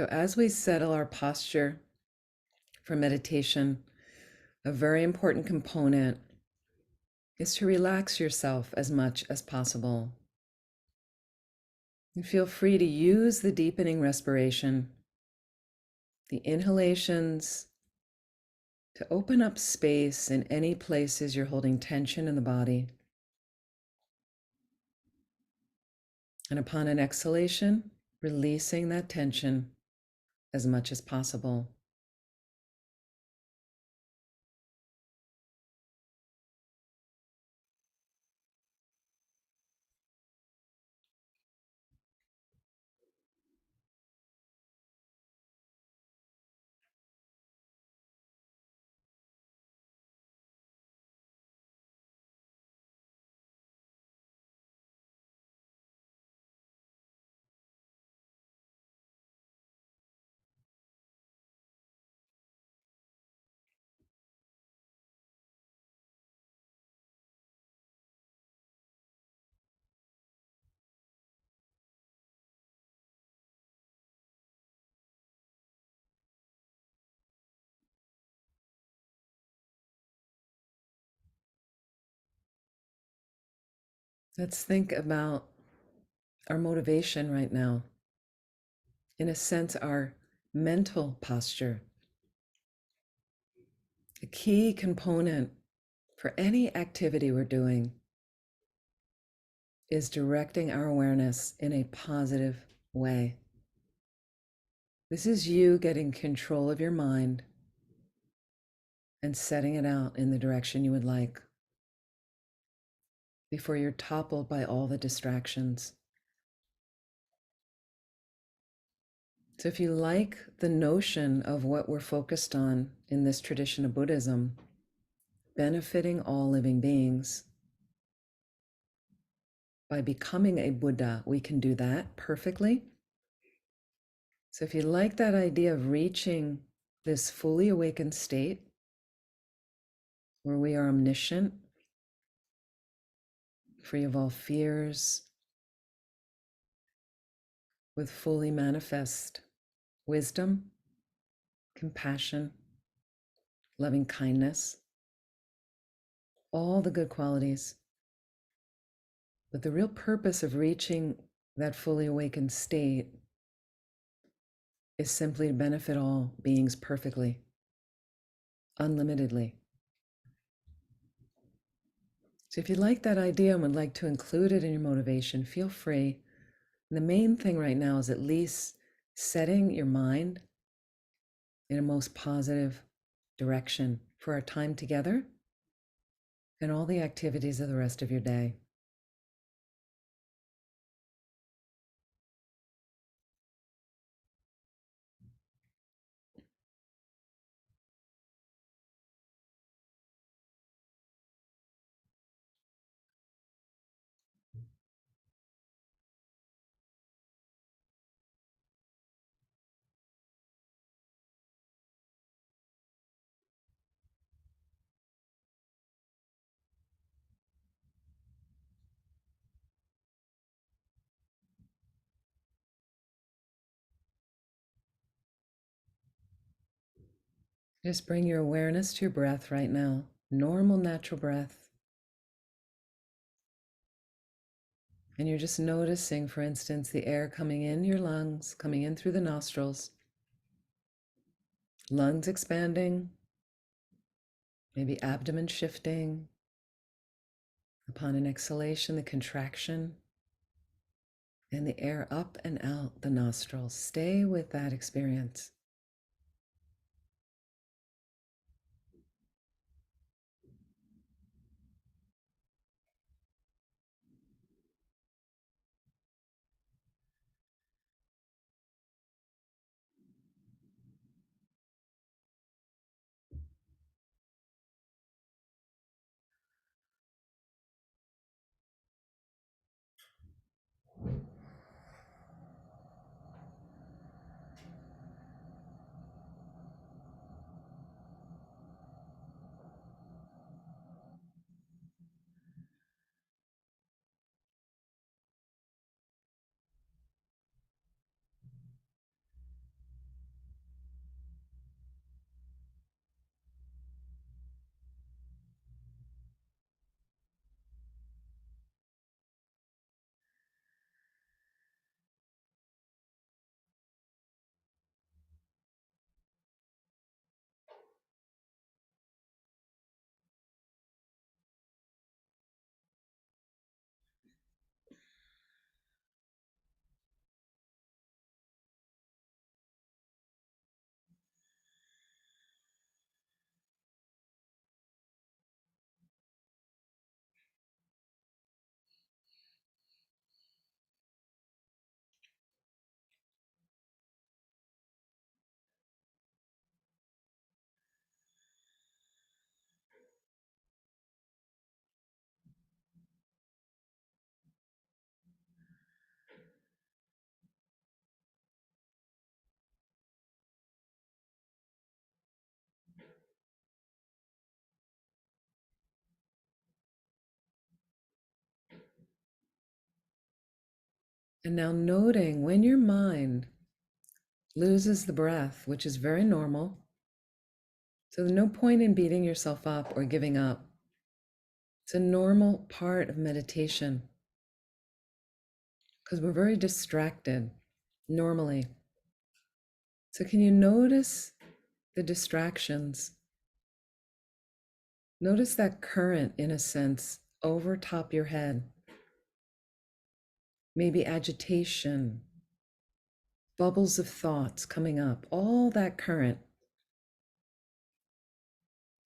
So, as we settle our posture for meditation, a very important component is to relax yourself as much as possible. And feel free to use the deepening respiration, the inhalations, to open up space in any places you're holding tension in the body. And upon an exhalation, releasing that tension as much as possible. Let's think about our motivation right now. In a sense, our mental posture. A key component for any activity we're doing is directing our awareness in a positive way. This is you getting control of your mind and setting it out in the direction you would like before you're toppled by all the distractions. So if you like the notion of what we're focused on in this tradition of Buddhism, benefiting all living beings, by becoming a Buddha, we can do that perfectly. So if you like that idea of reaching this fully awakened state where we are omniscient, free of all fears, with fully manifest wisdom, compassion, loving kindness, all the good qualities. But the real purpose of reaching that fully awakened state is simply to benefit all beings perfectly, unlimitedly. So if you like that idea and would like to include it in your motivation, feel free. And the main thing right now is at least setting your mind in a most positive direction for our time together and all the activities of the rest of your day. Just bring your awareness to your breath right now. Normal, natural breath. And you're just noticing, for instance, the air coming in your lungs, coming in through the nostrils, lungs expanding, maybe abdomen shifting. Upon an exhalation, the contraction, and the air up and out the nostrils. Stay with that experience. And now noting when your mind loses the breath, which is very normal. So there's no point in beating yourself up or giving up. It's a normal part of meditation because we're very distracted normally. So can you notice the distractions? Notice that current, in a sense, over top your head. Maybe agitation, bubbles of thoughts coming up, all that current.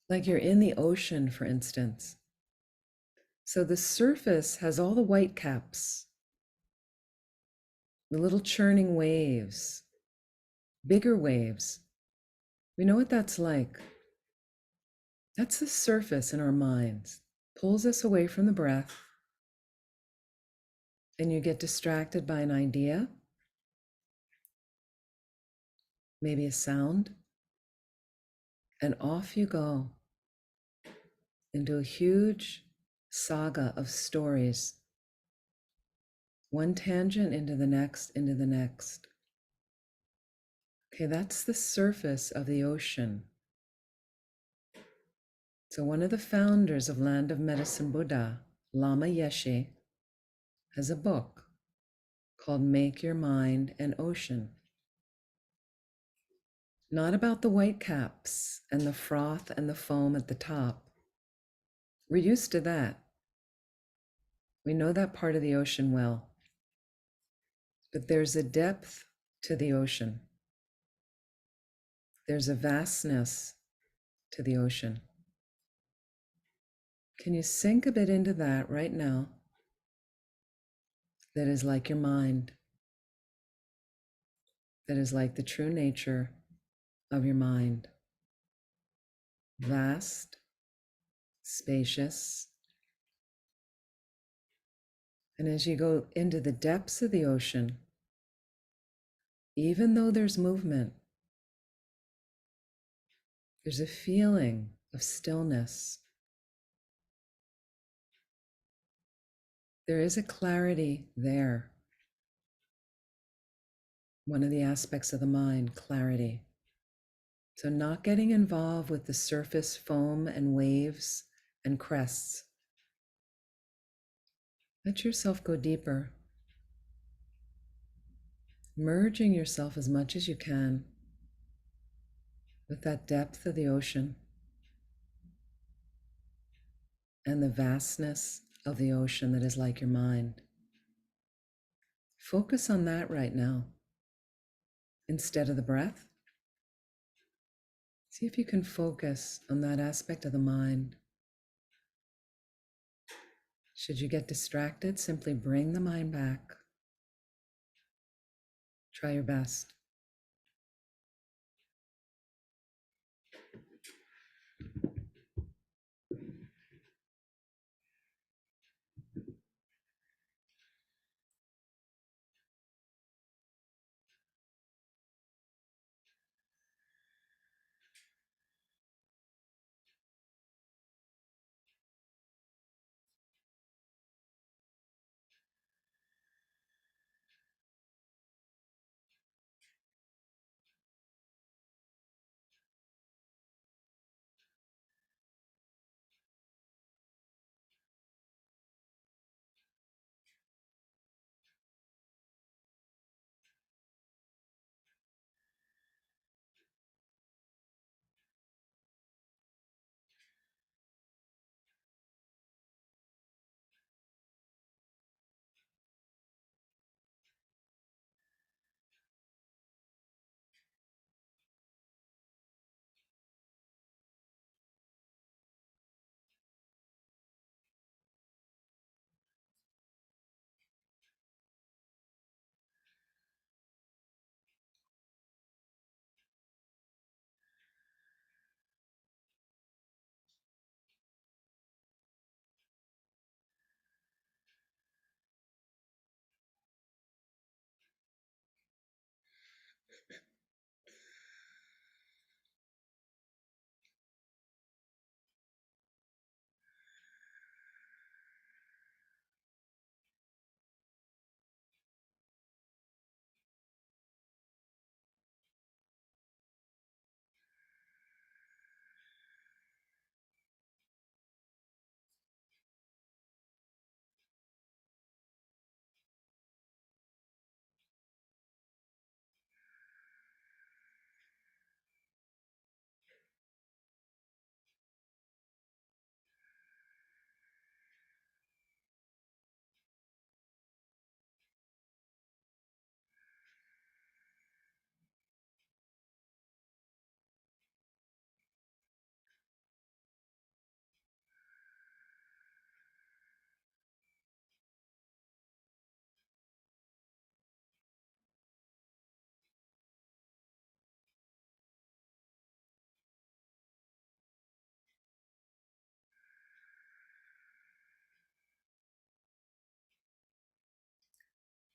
Like you're in the ocean, for instance. So the surface has all the white caps, the little churning waves, bigger waves. We know what that's like. That's the surface in our minds. Pulls us away from the breath, and you get distracted by an idea, maybe a sound, and off you go into a huge saga of stories, one tangent into the next, into the next. Okay, that's the surface of the ocean. So one of the founders of Land of Medicine Buddha, Lama Yeshe, has a book called Make Your Mind an Ocean. Not about the white caps and the froth and the foam at the top. We're used to that. We know that part of the ocean well. But there's a depth to the ocean. There's a vastness to the ocean. Can you sink a bit into that right now? That is like your mind. That is like the true nature of your mind. Vast, spacious. And as you go into the depths of the ocean, even though there's movement, there's a feeling of stillness. There is a clarity there. One of the aspects of the mind, clarity. So not getting involved with the surface foam and waves and crests. Let yourself go deeper. Merging yourself as much as you can with that depth of the ocean and the vastness of the ocean that is like your mind. Focus on that right now instead of the breath. See if you can focus on that aspect of the mind. Should you get distracted, simply bring the mind back. Try your best.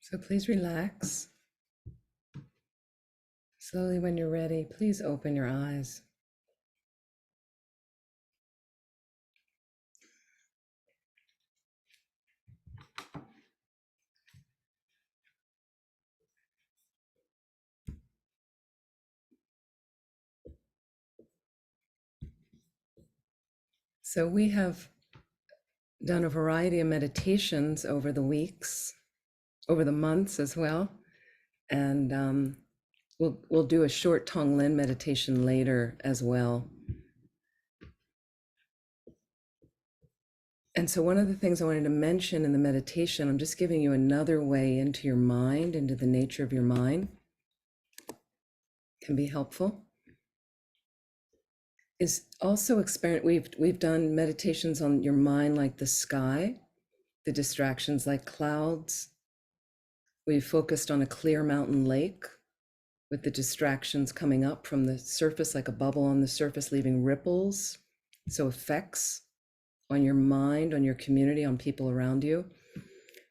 So please relax. Slowly, when you're ready, please open your eyes. So we have done a variety of meditations over the weeks, over the months as well, and we'll do a short Tonglen meditation later as well. And so one of the things I wanted to mention in the meditation, I'm just giving you another way into your mind, into the nature of your mind, can be helpful. Is also we've done meditations on your mind like the sky, the distractions like clouds. We've focused on a clear mountain lake with the distractions coming up from the surface like a bubble on the surface, leaving ripples. So effects on your mind, on your community, on people around you.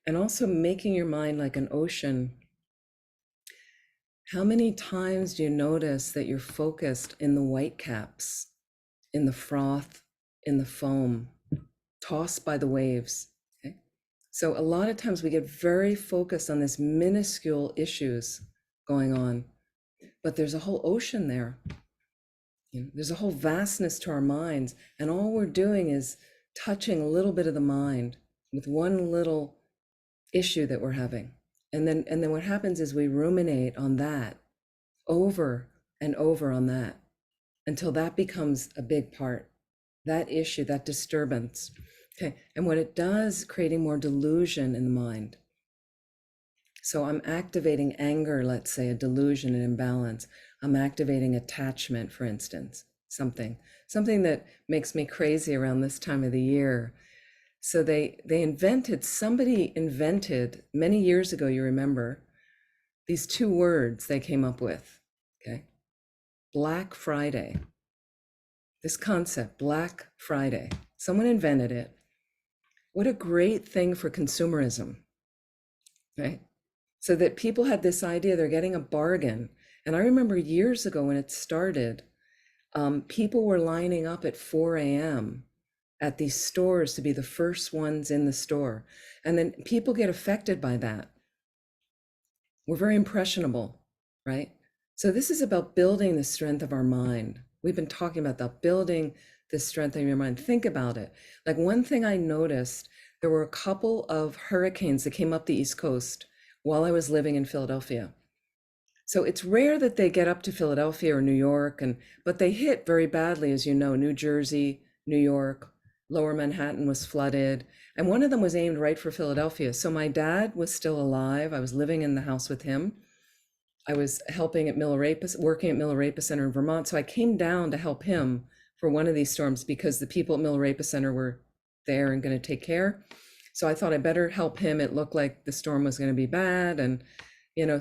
And also making your mind like an ocean. How many times do you notice that you're focused in the whitecaps, in the froth, in the foam, tossed by the waves? Okay. So a lot of times we get very focused on this minuscule issues going on, but there's a whole ocean there. There's a whole vastness to our minds, and all we're doing is touching a little bit of the mind with one little issue that we're having. And then what happens is we ruminate on that over and over on that until that becomes a big part, that issue, that disturbance. Okay. And what it does, creating more delusion in the mind. So I'm activating anger, let's say, a delusion, an imbalance. I'm activating attachment, for instance, something that makes me crazy around this time of the year. So somebody invented many years ago, you remember, these two words they came up with, okay? Black Friday. This concept, Black Friday. Someone invented it. What a great thing for consumerism, right? So that people had this idea they're getting a bargain. And I remember years ago when it started, people were lining up at 4 a.m. at these stores to be the first ones in the store. And then people get affected by that. We're very impressionable, right? So this is about building the strength of our mind. We've been talking about that, building the strength of your mind. Think about it. Like one thing I noticed, there were a couple of hurricanes that came up the East Coast while I was living in Philadelphia. So it's rare that they get up to Philadelphia or New York, but they hit very badly, as you know. New Jersey, New York, Lower Manhattan was flooded, and one of them was aimed right for Philadelphia. So my dad was still alive. I was living in the house with him. I was helping at working at Milarepa Center in Vermont. So I came down to help him for one of these storms because the people at Milarepa Center were there and going to take care. So I thought I better help him. It looked like the storm was going to be bad. And,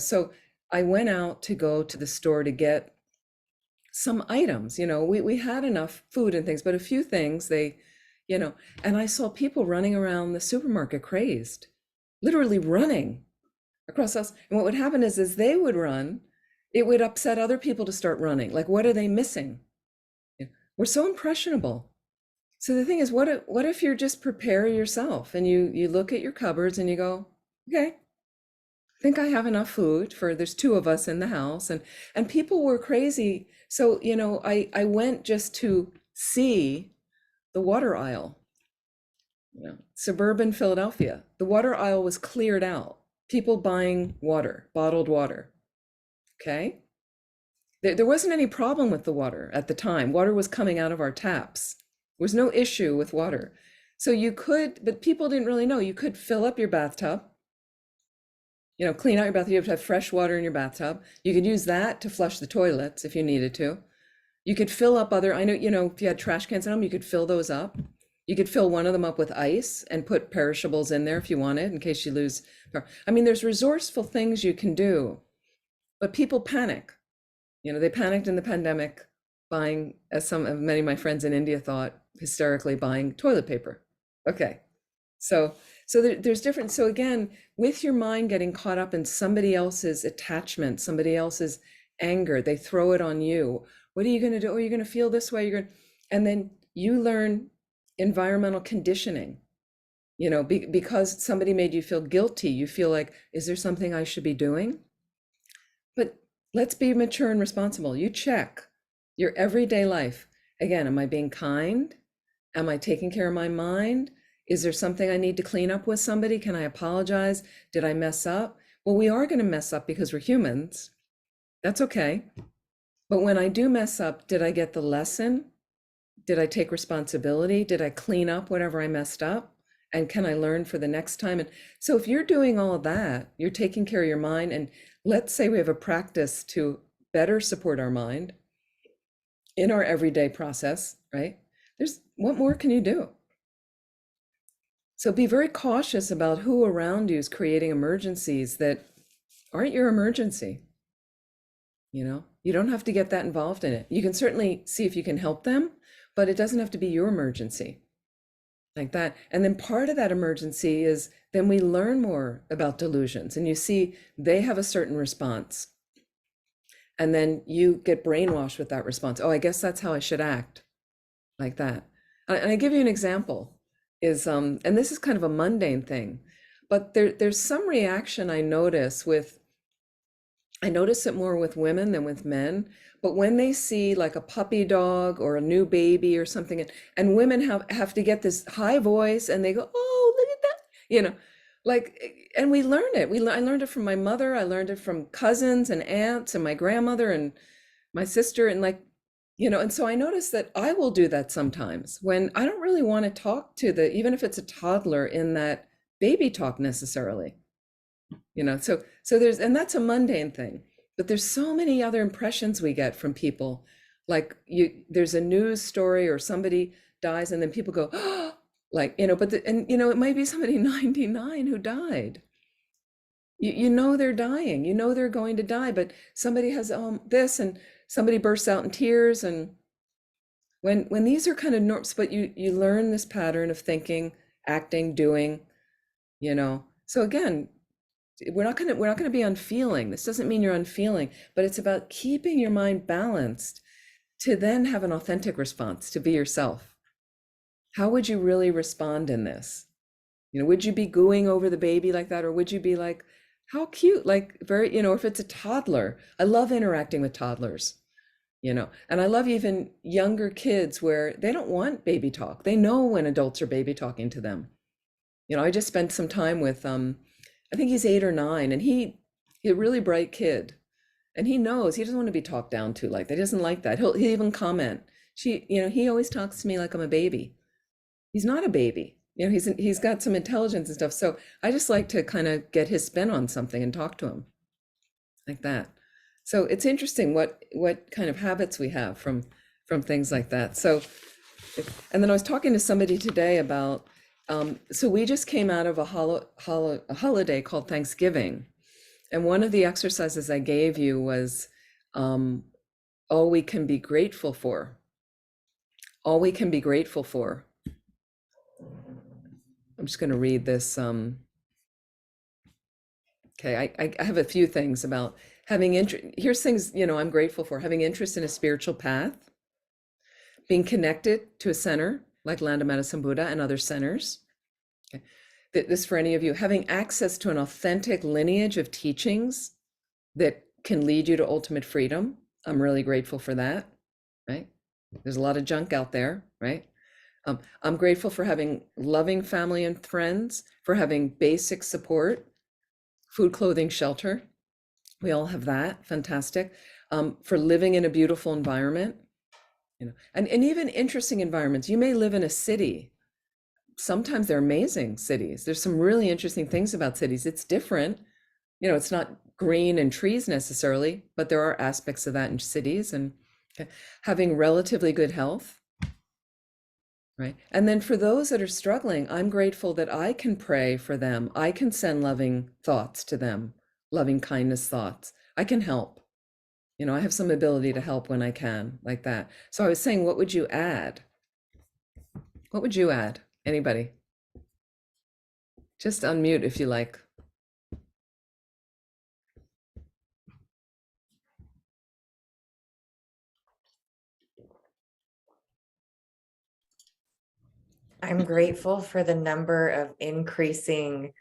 so I went out to go to the store to get some items. We had enough food and things, but a few things and I saw people running around the supermarket crazed, literally running across us. And what would happen is as they would run, it would upset other people to start running. Like, what are they missing? We're so impressionable. So the thing is, what if you just prepare yourself and you look at your cupboards and you go, okay, I think I have enough food there's two of us in the house, and people were crazy. So, I went just to see the water aisle, suburban Philadelphia. The water aisle was cleared out. People buying water, bottled water. Okay. There wasn't any problem with the water at the time. Water was coming out of our taps. There was no issue with water. So but people didn't really know. You could fill up your bathtub, clean out your bathtub. You have to have fresh water in your bathtub. You could use that to flush the toilets if you needed to. You could fill up I know, if you had trash cans at home, you could fill those up. You could fill one of them up with ice and put perishables in there if you wanted, in case you lose. There's resourceful things you can do, but people panic. They panicked in the pandemic, buying, as many of my friends in India thought, hysterically buying toilet paper. Okay, so So there's different. So again, with your mind getting caught up in somebody else's attachment, somebody else's anger, they throw it on you. What are you going to do? Oh, you're going to feel this way. You're going, and then you learn environmental conditioning. Because somebody made you feel guilty, you feel like, is there something I should be doing? But let's be mature and responsible. You check your everyday life. Again, am I being kind? Am I taking care of my mind? Is there something I need to clean up with somebody? Can I apologize? Did I mess up? Well, we are going to mess up because we're humans. That's okay. But when I do mess up, did I get the lesson? Did I take responsibility? Did I clean up whatever I messed up? And can I learn for the next time? And so if you're doing all of that, you're taking care of your mind. And let's say we have a practice to better support our mind in our everyday process, right? What more can you do? So be very cautious about who around you is creating emergencies that aren't your emergency. You don't have to get that involved in it. You can certainly see if you can help them, but it doesn't have to be your emergency like that. And then part of that emergency is then we learn more about delusions, and you see they have a certain response. And then you get brainwashed with that response. Oh, I guess that's how I should act, like that. And I give you an example and this is kind of a mundane thing, but there's some reaction I notice it more with women than with men. But when they see like a puppy dog or a new baby or something, and women have to get this high voice and they go, oh, look at that, and we learn it. I learned it from my mother. I learned it from cousins and aunts and my grandmother and my sister. And and so I noticed that I will do that sometimes when I don't really want to talk to even if it's a toddler in that baby talk necessarily. So that's a mundane thing, but there's so many other impressions we get from people. Like there's a news story or somebody dies and then people go, oh, it might be somebody 99 who died. They're dying, they're going to die, but somebody has this and somebody bursts out in tears. And when these are kind of norms, but you learn this pattern of thinking, acting, doing, so again, we're not going to be unfeeling. This doesn't mean you're unfeeling, but it's about keeping your mind balanced to then have an authentic response, to be yourself. How would you really respond in this? Would you be gooing over the baby like that? Or would you be like, how cute, like very, if it's a toddler, I love interacting with toddlers, and I love even younger kids where they don't want baby talk. They know when adults are baby talking to them. I just spent some time with, I think he's 8 or 9, and he's a really bright kid, and he knows he doesn't want to be talked down to like that. He doesn't like that. He'll even comment. He always talks to me like I'm a baby. He's not a baby. He's got some intelligence and stuff. So I just like to kind of get his spin on something and talk to him like that. So it's interesting what kind of habits we have from things like that. So, and then I was talking to somebody today about, so we just came out of a holiday called Thanksgiving. And one of the exercises I gave you was all we can be grateful for. All we can be grateful for. I'm just going to read this. Okay, I have a few things about having interest. Here's things, I'm grateful for: having interest in a spiritual path, being connected to a center like Land of Medicine Buddha and other centers. Okay. This for any of you, having access to an authentic lineage of teachings that can lead you to ultimate freedom. I'm really grateful for that, right? There's a lot of junk out there, right? I'm grateful for having loving family and friends, for having basic support, food, clothing, shelter. We all have that, fantastic. For living in a beautiful environment, and even interesting environments. You may live in a city. Sometimes they're amazing cities. There's some really interesting things about cities. It's different. It's not green and trees necessarily, but there are aspects of that in cities. And having relatively good health, right? And then for those that are struggling, I'm grateful that I can pray for them. I can send loving thoughts to them, loving kindness thoughts. I can help. I have some ability to help when I can, like that. So I was saying, what would you add? What would you add? Anybody? Just unmute if you like. I'm grateful for the number of increasing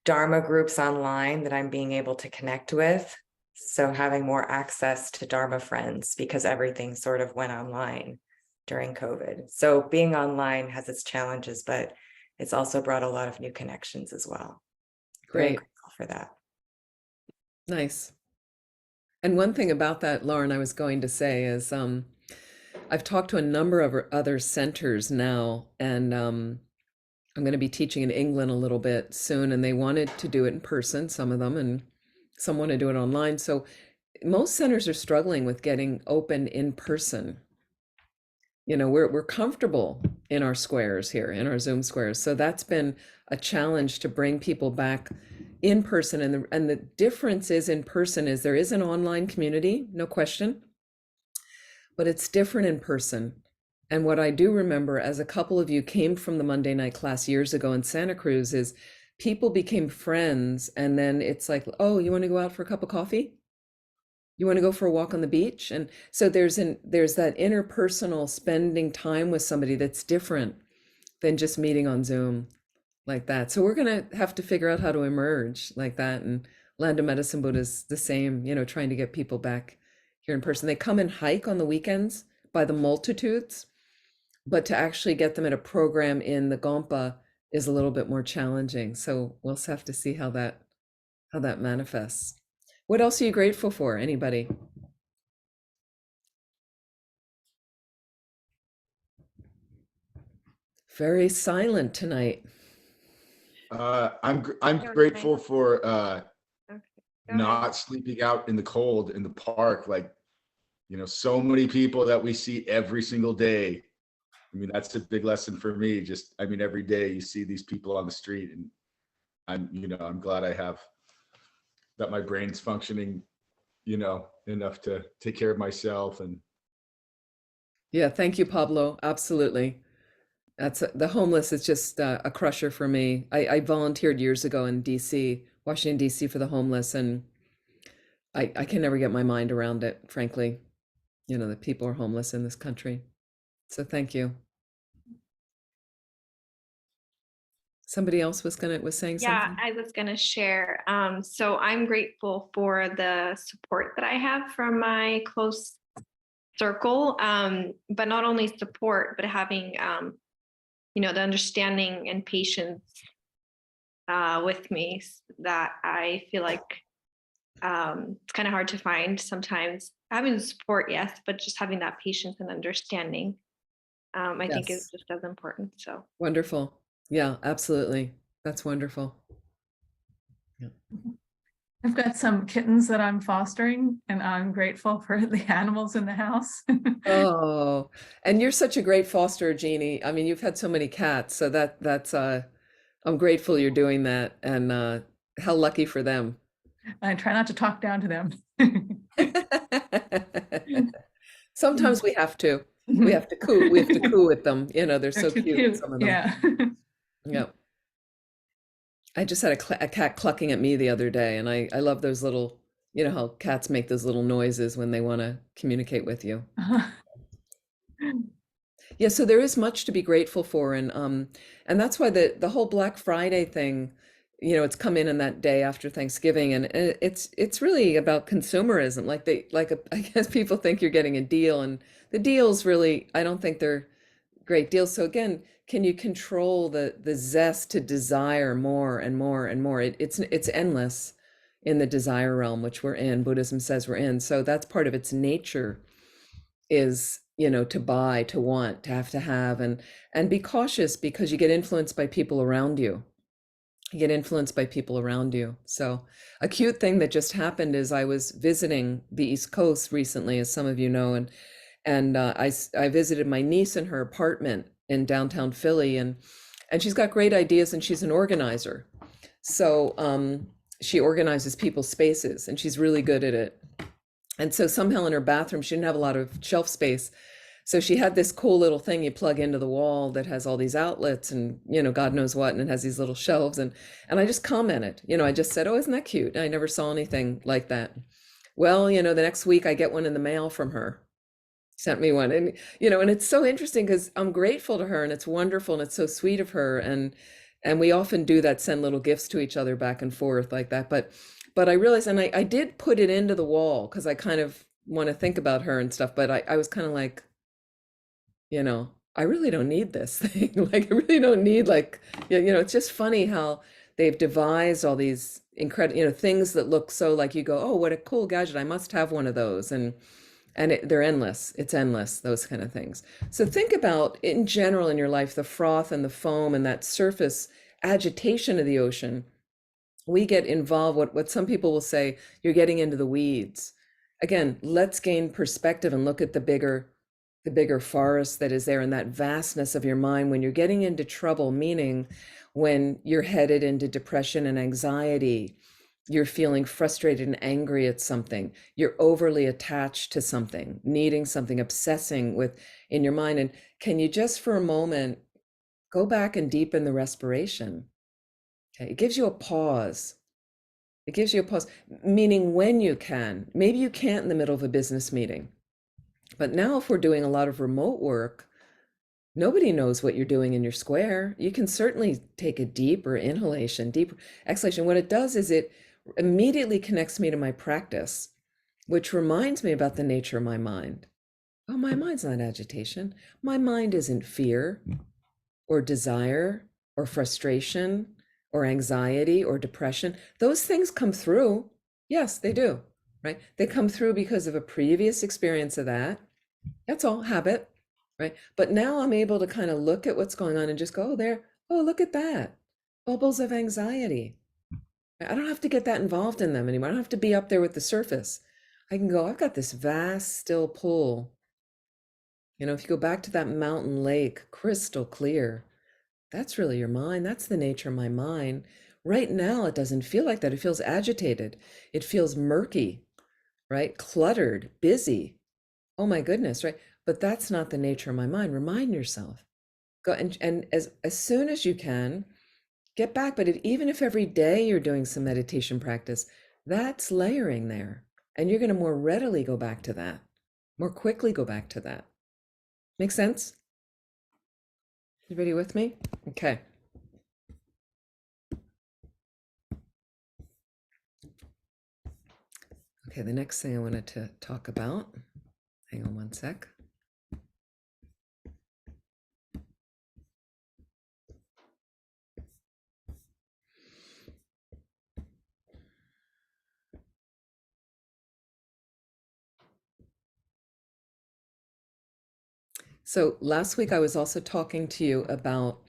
Dharma groups online that I'm being able to connect with. So having more access to Dharma friends, because everything sort of went online during COVID. So being online has its challenges, but it's also brought a lot of new connections as well. Very Great. grateful for that. Nice. And one thing about that, Lauren, I was going to say is I've talked to a number of other centers now, and I'm going to be teaching in England a little bit soon, and they wanted to do it in person, some of them, and some want to do it online. So most centers are struggling with getting open in person. We're comfortable in our squares here, in our Zoom squares. So that's been a challenge to bring people back in person. And the difference is in person is there is an online community, no question, but it's different in person. And what I do remember, as a couple of you came from the Monday night class years ago in Santa Cruz, is people became friends. And then it's like, oh, you want to go out for a cup of coffee? You want to go for a walk on the beach? And so there's that interpersonal spending time with somebody that's different than just meeting on Zoom like that. So we're going to have to figure out how to emerge like that. And Land of Medicine Buddha is the same, trying to get people back here in person. They come and hike on the weekends by the multitudes, but to actually get them at a program in the Gompa is a little bit more challenging. So we'll have to see how that manifests. What else are you grateful for? Anybody? Very silent tonight. I'm grateful for not sleeping out in the cold in the park. Like, so many people that we see every single day. I mean, that's a big lesson for me. Just, I mean, every day you see these people on the street, and I'm glad that my brain's functioning, enough to take care of myself. And yeah, thank you, Pablo. Absolutely. The homeless is just a crusher for me. I volunteered years ago in DC, Washington, DC for the homeless, and I can never get my mind around it, frankly, that people are homeless in this country. So thank you. Somebody else was saying Yeah, something? I was going to share. So I'm grateful for the support that I have from my close circle, but not only support, but having, the understanding and patience with me that I feel like it's kind of hard to find sometimes. Having support, yes, but just having that patience and understanding, I think is just as important. So wonderful. Yeah, absolutely. That's wonderful. Yeah. I've got some kittens that I'm fostering, and I'm grateful for the animals in the house. Oh, and you're such a great foster, Jeannie. I mean, you've had so many cats, so that's I'm grateful you're doing that, and how lucky for them. I try not to talk down to them. Sometimes we have to. We have to coo with them. They're so cute, some of them. Yeah. Yeah. I just had a cat clucking at me the other day, and I love those little, how cats make those little noises when they want to communicate with you. Yeah, so there is much to be grateful for, and that's why the whole Black Friday thing, it's come in that day after Thanksgiving, and it's really about consumerism. I guess people think you're getting a deal, and the deals really, I don't think they're great deals. So again, can you control the zest to desire more and more and more? It's endless in the desire realm, which we're in. Buddhism says we're in. So that's part of its nature, is to buy, to want, to have, and be cautious, because you get influenced by people around you. So a cute thing that just happened is I was visiting the East Coast recently, as some of you know, and I visited my niece in her apartment in downtown Philly, and she's got great ideas, and she's an organizer. So she organizes people's spaces, and she's really good at it. And so somehow in her bathroom, she didn't have a lot of shelf space. So she had this cool little thing you plug into the wall that has all these outlets and, God knows what, and it has these little shelves. And I just commented, I just said, oh, isn't that cute? I never saw anything like that. Well, the next week I get one in the mail from her. Sent me one. And it's so interesting because I'm grateful to her and it's wonderful and it's so sweet of her. And we often do that, send little gifts to each other back and forth like that. But I realized, and I did put it into the wall because I kind of want to think about her and stuff. But I was kind of like, I really don't need this thing. Like, I really don't need it's just funny how they've devised all these incredible, things that look so like you go, oh, what a cool gadget. I must have one of those. And they're endless. It's endless, those kind of things. So think about, in general in your life, the froth and the foam and that surface agitation of the ocean. We get involved, what some people will say, you're getting into the weeds. Again, let's gain perspective and look at the bigger forest that is there and that vastness of your mind when you're getting into trouble, meaning when you're headed into depression and anxiety, you're feeling frustrated and angry at something, you're overly attached to something, needing something, obsessing with in your mind. And can you just for a moment go back and deepen the respiration? Okay, it gives you a pause. It gives you a pause, meaning when you can. Maybe you can't in the middle of a business meeting. But now if we're doing a lot of remote work, nobody knows what you're doing in your square. You can certainly take a deeper inhalation, deeper exhalation. What it does is it immediately connects me to my practice, which reminds me about the nature of my mind. Oh, my mind's not agitation. My mind isn't fear or desire or frustration or anxiety or depression. Those things come through. Yes, they do, right? They come through because of a previous experience of that. That's all habit, right? But now I'm able to kind of look at what's going on and just go, oh, look at that. Bubbles of anxiety. I don't have to get that involved in them anymore. I don't have to be up there with the surface. I can go, I've got this vast still pool. If you go back to that mountain lake, crystal clear, that's really your mind. That's the nature of my mind. Right now, it doesn't feel like that. It feels agitated. It feels murky, right? Cluttered, busy. Oh my goodness, right? But that's not the nature of my mind. Remind yourself. Go and as soon as you can, get back. But even if every day you're doing some meditation practice, that's layering there. And you're going to more readily go back to that, more quickly go back to that. Make sense? Everybody with me? Okay. Okay, the next thing I wanted to talk about, hang on one sec. So last week I was also talking to you about,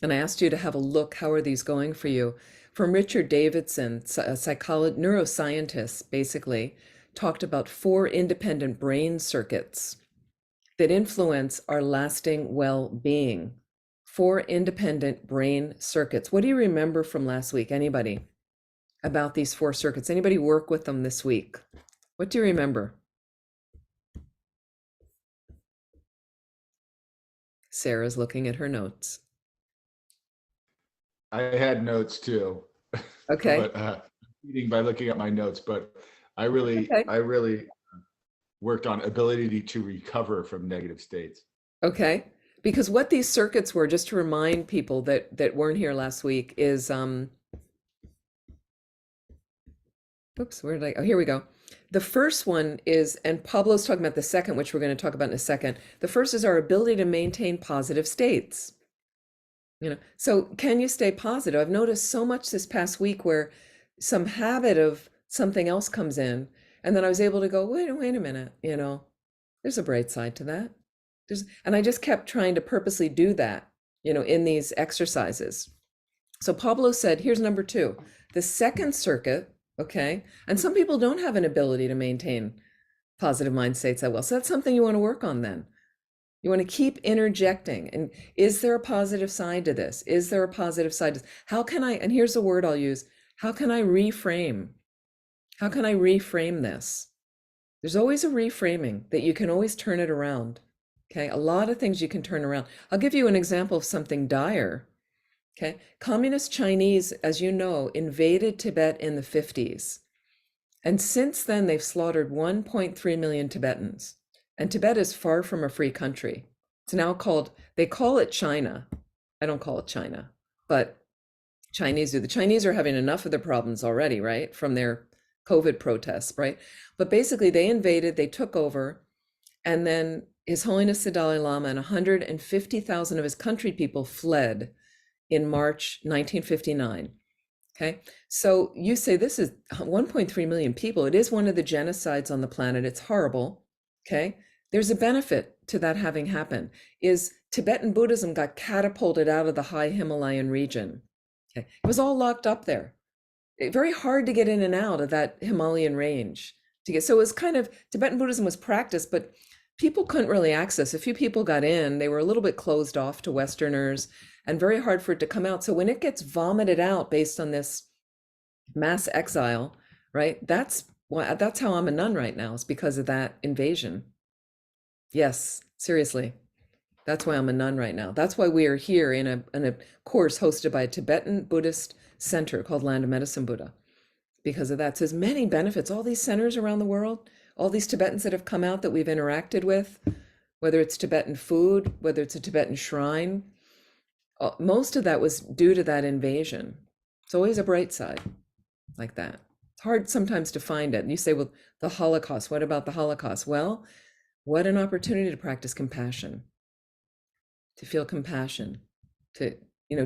and I asked you to have a look, how are these going for you? From Richard Davidson, a neuroscientist, basically, talked about 4 independent brain circuits that influence our lasting well-being. 4 independent brain circuits. What do you remember from last week? Anybody? About these 4 circuits? Anybody work with them this week? What do you remember? Sarah's looking at her notes. I had notes too. Okay. But reading by looking at my notes, but I really worked on ability to recover from negative states. Okay. Because what these circuits were, just to remind people that weren't here last week, is oops, where did oh, here we go. The first one is, and Pablo's talking about the second, which we're going to talk about in a second. The first is our ability to maintain positive states. So can you stay positive? I've noticed so much this past week where some habit of something else comes in, and then I was able to go, wait a minute, there's a bright side to that. And I just kept trying to purposely do that, in these exercises. So Pablo said, here's number 2, the second circuit. Okay. And some people don't have an ability to maintain positive mind states that well. So that's something you want to work on then. You want to keep interjecting. And is there a positive side to this? Is there a positive side to this? How can I, and here's the word I'll use, how can I reframe? How can I reframe this? There's always a reframing that you can always turn it around. Okay, a lot of things you can turn around. I'll give you an example of something dire. Okay, Communist Chinese, as you know, invaded Tibet in the 50s. And since then, they've slaughtered 1.3 million Tibetans. And Tibet is far from a free country. It's now called, they call it China. I don't call it China, but Chinese do. The Chinese are having enough of the problems already, right? From their COVID protests, right? But basically, they invaded, they took over, and then His Holiness the Dalai Lama and 150,000 of his country people fled in March 1959. Okay, so you say this is 1.3 million people. It is one of the genocides on the planet. It's horrible. Okay, there's a benefit to that having happened. Is Tibetan Buddhism got catapulted out of the high Himalayan region. Okay, it was all locked up there. Very hard to get in and out of that Himalayan range to get. So it was kind of, Tibetan Buddhism was practiced, but people couldn't really access. A few people got in. They were a little bit closed off to Westerners, and very hard for it to come out. So when it gets vomited out based on this mass exile, right? That's how I'm a nun right now, is because of that invasion. Yes, seriously. That's why I'm a nun right now. That's why we are here in a course hosted by a Tibetan Buddhist center called Land of Medicine Buddha. Because of that. So there's many benefits. All these centers around the world, all these Tibetans that have come out that we've interacted with, whether it's Tibetan food, whether it's a Tibetan shrine, most of that was due to that invasion. It's always a bright side like that. It's hard sometimes to find it. And you say, well, the Holocaust, what about the Holocaust? Well, what an opportunity to practice compassion, to feel compassion, to,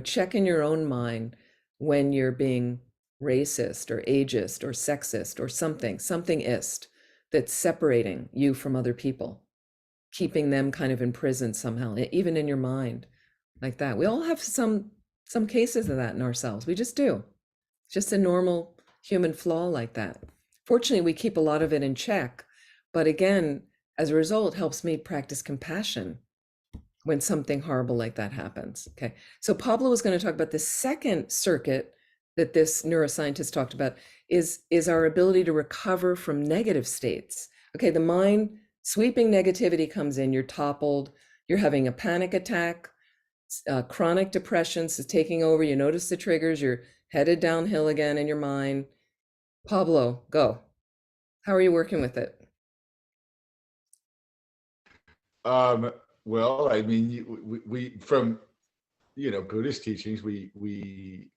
check in your own mind when you're being racist or ageist or sexist or something-ist that's separating you from other people, keeping them kind of in prison somehow, even in your mind, like that. We all have some cases of that in ourselves. We just do. It's just a normal human flaw like that. Fortunately, we keep a lot of it in check, but again, as a result, it helps me practice compassion when something horrible like that happens. Okay, so Pablo was going to talk about the second circuit that this neuroscientist talked about is our ability to recover from negative states. Okay, the mind, sweeping negativity comes in, you're toppled, you're having a panic attack, chronic depression is taking over, you notice the triggers, you're headed downhill again in your mind. Pablo, go. How are you working with it? Well, I mean, we from Buddhist teachings, we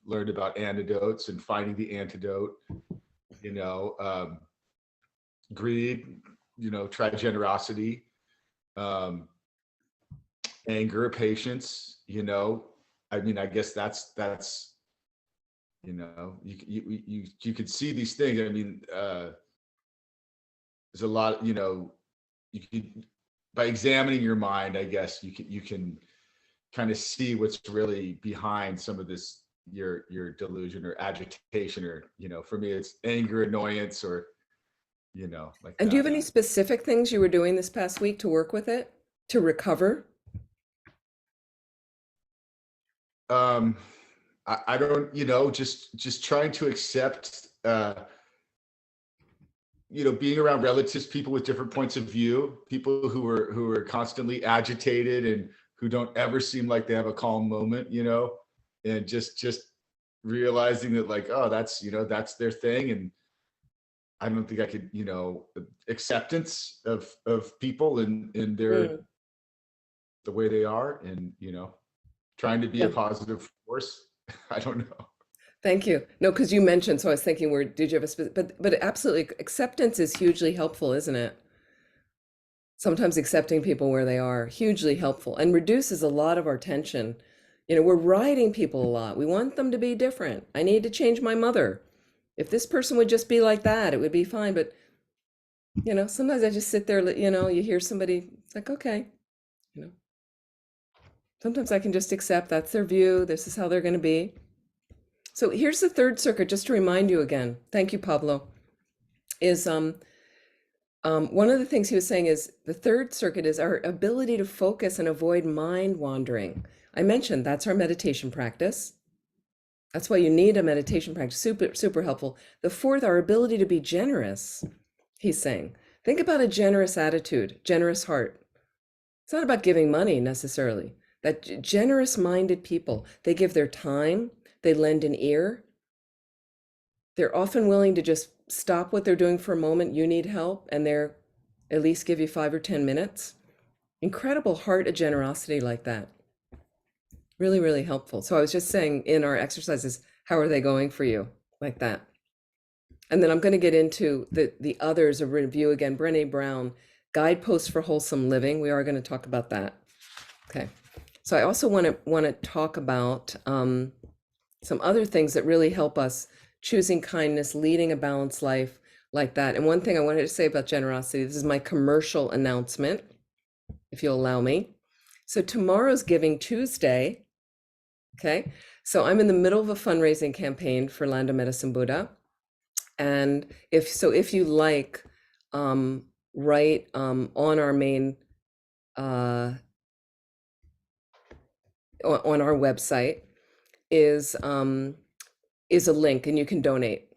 learned about antidotes and finding the antidote. Greed, try generosity, anger, patience. I mean, I guess that's you could see these things. I mean, there's a lot. You could, by examining your mind, I guess you can kind of see what's really behind some of this, your delusion or agitation, or for me it's anger, annoyance, or like And that. do you have any specific things you were doing this past week to work with it, to recover? I don't, just trying to accept, being around relatives, people with different points of view, people who are constantly agitated and who don't ever seem like they have a calm moment, and just realizing that, like, oh, that's their thing. And I don't think I could, acceptance of people and their, the way they are, and, trying to be a positive force. I don't know. Thank you. No, because you mentioned, so I was thinking, did you have a specific, but absolutely, acceptance is hugely helpful, isn't it? Sometimes accepting people where they are, hugely helpful, and reduces a lot of our tension. We're riding people a lot. We want them to be different. I need to change my mother. If this person would just be like that, it would be fine. But, sometimes I just sit there, you hear somebody, it's like, okay, sometimes I can just accept that's their view. This is how they're going to be. So here's the third circuit, just to remind you again. Thank you, Pablo. Is one of the things he was saying is the third circuit is our ability to focus and avoid mind wandering. I mentioned that's our meditation practice. That's why you need a meditation practice, super, super helpful. The fourth, our ability to be generous, he's saying. Think about a generous attitude, generous heart. It's not about giving money necessarily. That generous-minded people, they give their time, they lend an ear. They're often willing to just stop what they're doing for a moment. You need help, and they're at least give you 5 or 10 minutes. Incredible heart of generosity like that. Really, really helpful. So I was just saying in our exercises, how are they going for you like that? And then I'm going to get into the others, a review again. Brené Brown, Guideposts for Wholesome Living. We are going to talk about that. Okay. So I also want to talk about some other things that really help us choosing kindness, leading a balanced life like that. And one thing I wanted to say about generosity, this is my commercial announcement, if you'll allow me. So tomorrow's Giving Tuesday. Okay. So I'm in the middle of a fundraising campaign for Land of Medicine Buddha. And if you like, write on our main on our website is a link, and you can donate.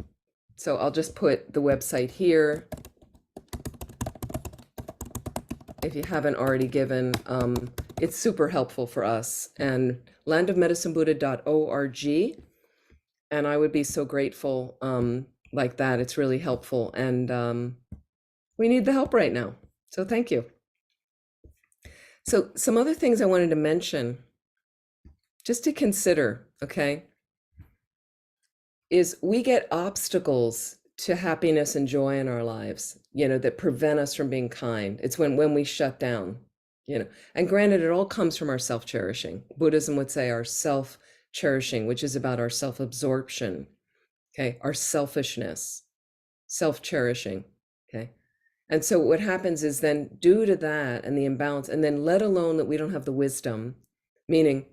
So I'll just put the website here. If you haven't already given, it's super helpful for us. And landofmedicinebuddha.org. And I would be so grateful like that. It's really helpful. And we need the help right now. So thank you. So some other things I wanted to mention, just to consider, okay, is we get obstacles to happiness and joy in our lives, that prevent us from being kind. It's when we shut down, and granted, it all comes from our self-cherishing. Buddhism would say our self-cherishing, which is about our self-absorption, okay, our selfishness, self-cherishing, okay. And so what happens is then due to that and the imbalance, and then let alone that we don't have the wisdom, meaning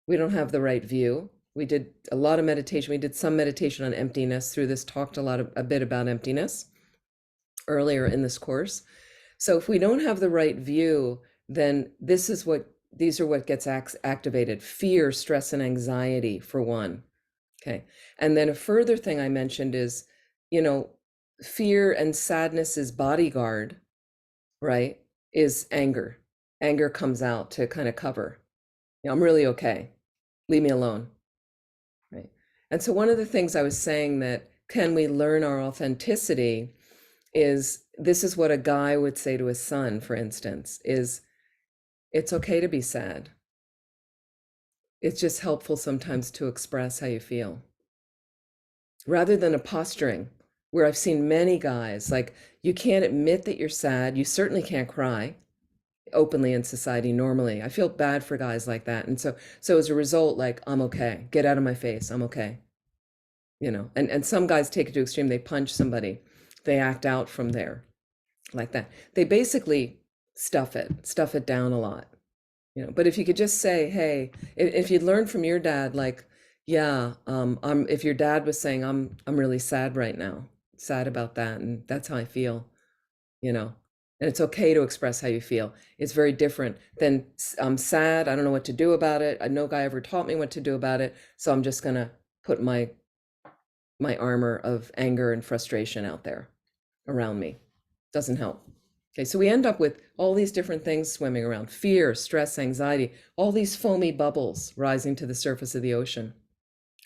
we don't have the right view. We did a lot of meditation. We did some meditation on emptiness through this, talked a bit about emptiness earlier in this course. So if we don't have the right view, then these are what gets activated: fear, stress, and anxiety for one. Okay. And then a further thing I mentioned is, fear and sadness's bodyguard, right, is anger. Anger comes out to kind of cover. I'm really okay. Leave me alone. Right. And so one of the things I was saying that can we learn our authenticity is, this is what a guy would say to his son, for instance, is it's okay to be sad. It's just helpful sometimes to express how you feel. Rather than a posturing, where I've seen many guys, like, you can't admit that you're sad. You certainly can't cry openly in society normally. I feel bad for guys like that. And so as a result, like, I'm okay. Get out of my face. I'm okay. And some guys take it to extreme. They punch somebody. They act out from there like that. They basically stuff it down a lot. But if you could just say, hey, if you'd learn from your dad, like, yeah, if your dad was saying, I'm really sad right now, sad about that, and that's how I feel, and it's okay to express how you feel. It's very different than, I'm sad, I don't know what to do about it. No guy ever taught me what to do about it, so I'm just gonna put my armor of anger and frustration out there around me. Doesn't help. Okay, so we end up with all these different things swimming around: fear, stress, anxiety, all these foamy bubbles rising to the surface of the ocean.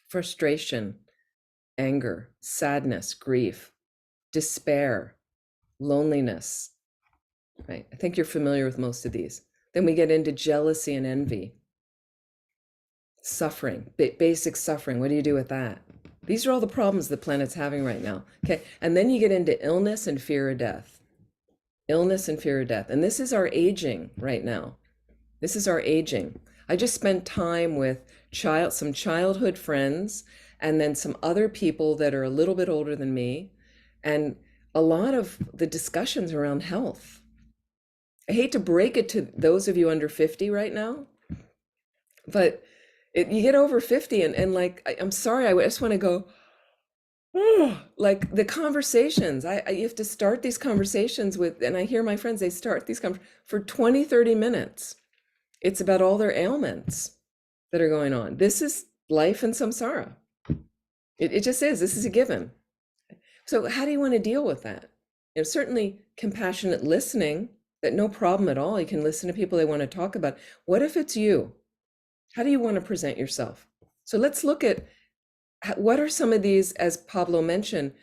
Frustration, anger, sadness, grief, despair, loneliness, right? I think you're familiar with most of these. Then we get into jealousy and envy, suffering, basic suffering. What do you do with that? These are all the problems the planet's having right now. Okay, and then you get into illness and fear of death. Illness and fear of death. And this is our aging right now. This is our aging. I just spent time with some childhood friends, and then some other people that are a little bit older than me, and a lot of the discussions around health. I hate to break it to those of you under 50 right now, but you get over 50 and like, I'm sorry, I just want to go, like the conversations, you have to start these conversations with, and I hear my friends, they start these for 20, 30 minutes. It's about all their ailments that are going on. This is life in samsara. It just is. This is a given. So how do you want to deal with that? Certainly compassionate listening, that no problem at all. You can listen to people they want to talk about. What if it's you? How do you want to present yourself? So let's look at what are some of these, as Pablo mentioned,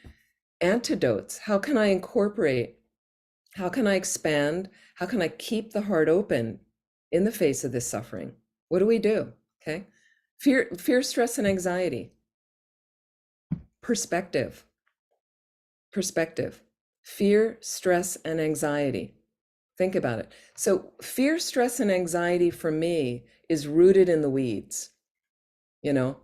antidotes. How can I incorporate? How can I expand? How can I keep the heart open in the face of this suffering? What do we do? Okay. Fear, stress, and anxiety. Perspective. Perspective. Fear, stress, and anxiety. Think about it. So fear, stress, and anxiety for me is rooted in the weeds. You know,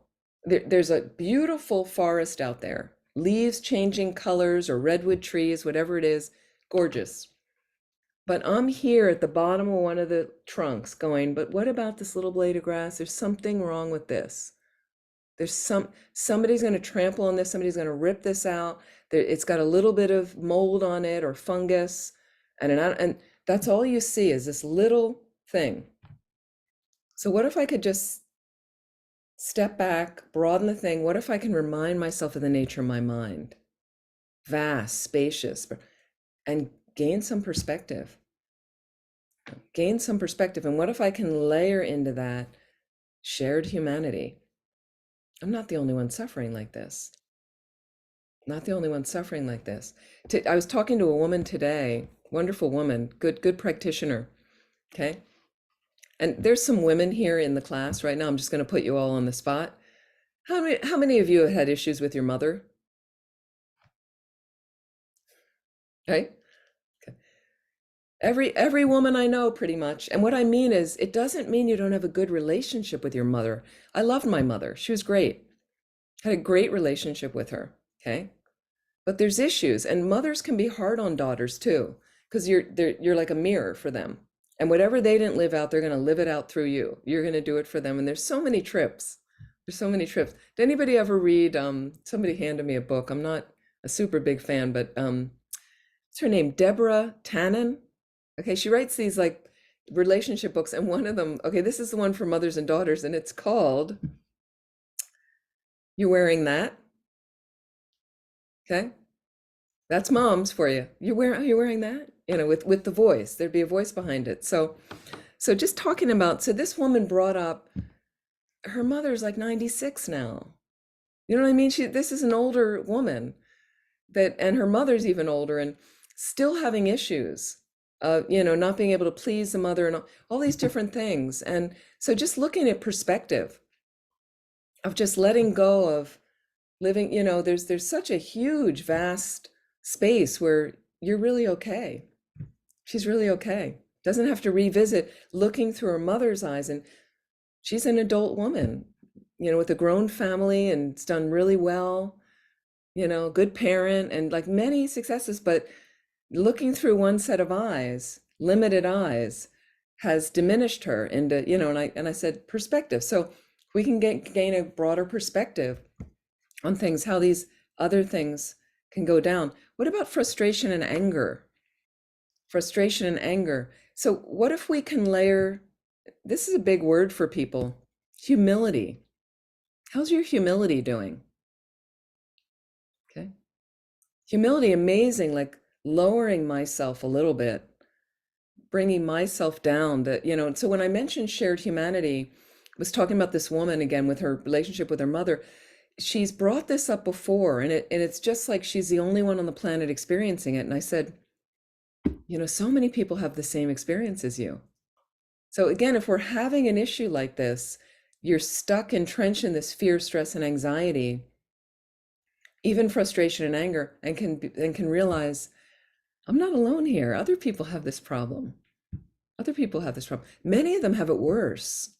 there's a beautiful forest out there, leaves changing colors or redwood trees, whatever it is, gorgeous. But I'm here at the bottom of one of the trunks going, but what about this little blade of grass? There's something wrong with this. There's somebody's going to trample on this. Somebody's going to rip this out. It's got a little bit of mold on it or fungus. And that's all you see is this little thing. So what if I could just step back, broaden the thing? What if I can remind myself of the nature of my mind? Vast, spacious, and gain some perspective. Gain some perspective. And what if I can layer into that shared humanity? I'm not the only one suffering like this. Not the only one suffering like this. I was talking to a woman today, wonderful woman, good practitioner. Okay. And there's some women here in the class right now. I'm just going to put you all on the spot. How many of you have had issues with your mother? Right? Okay. Every woman I know pretty much. And what I mean is, it doesn't mean you don't have a good relationship with your mother. I loved my mother. She was great. Had a great relationship with her. Okay. But there's issues, and mothers can be hard on daughters too, because you're like a mirror for them. And whatever they didn't live out, they're going to live it out through you. You're going to do it for them. And there's so many trips. There's so many trips. Did anybody ever read, somebody handed me a book. I'm not a super big fan, but what's her name? Deborah Tannen. Okay, she writes these like relationship books, and one of them, okay, this is the one for mothers and daughters, and it's called You Wearing That? Okay. That's moms for you. You're wearing that? You know, with the voice. There'd be a voice behind it. So just talking about, so this woman brought up her mother's like 96 now. You know what I mean? This is an older woman and her mother's even older and still having issues. You know, not being able to please the mother and all these different things. And so just looking at perspective of just letting go of living, you know, there's such a huge, vast space where you're really okay. She's really okay. Doesn't have to revisit looking through her mother's eyes. And she's an adult woman, you know, with a grown family and it's done really well, you know, good parent and like many successes, but looking through one set of eyes, limited eyes, has diminished her into, you know, and I said perspective. So we can gain a broader perspective on things, how these other things can go down. What about frustration and anger? Frustration and anger. So what if we can layer, this is a big word for people, humility. How's your humility doing? Okay. Humility, amazing, like lowering myself a little bit, bringing myself down that, you know, so when I mentioned shared humanity, I was talking about this woman again with her relationship with her mother. She's brought this up before and it's just like she's the only one on the planet experiencing it. And I said, you know, so many people have the same experience as you. So again, if we're having an issue like this, you're stuck entrenched in this fear, stress, and anxiety, even frustration and anger, and can realize, I'm not alone here. Other people have this problem. Other people have this problem. Many of them have it worse.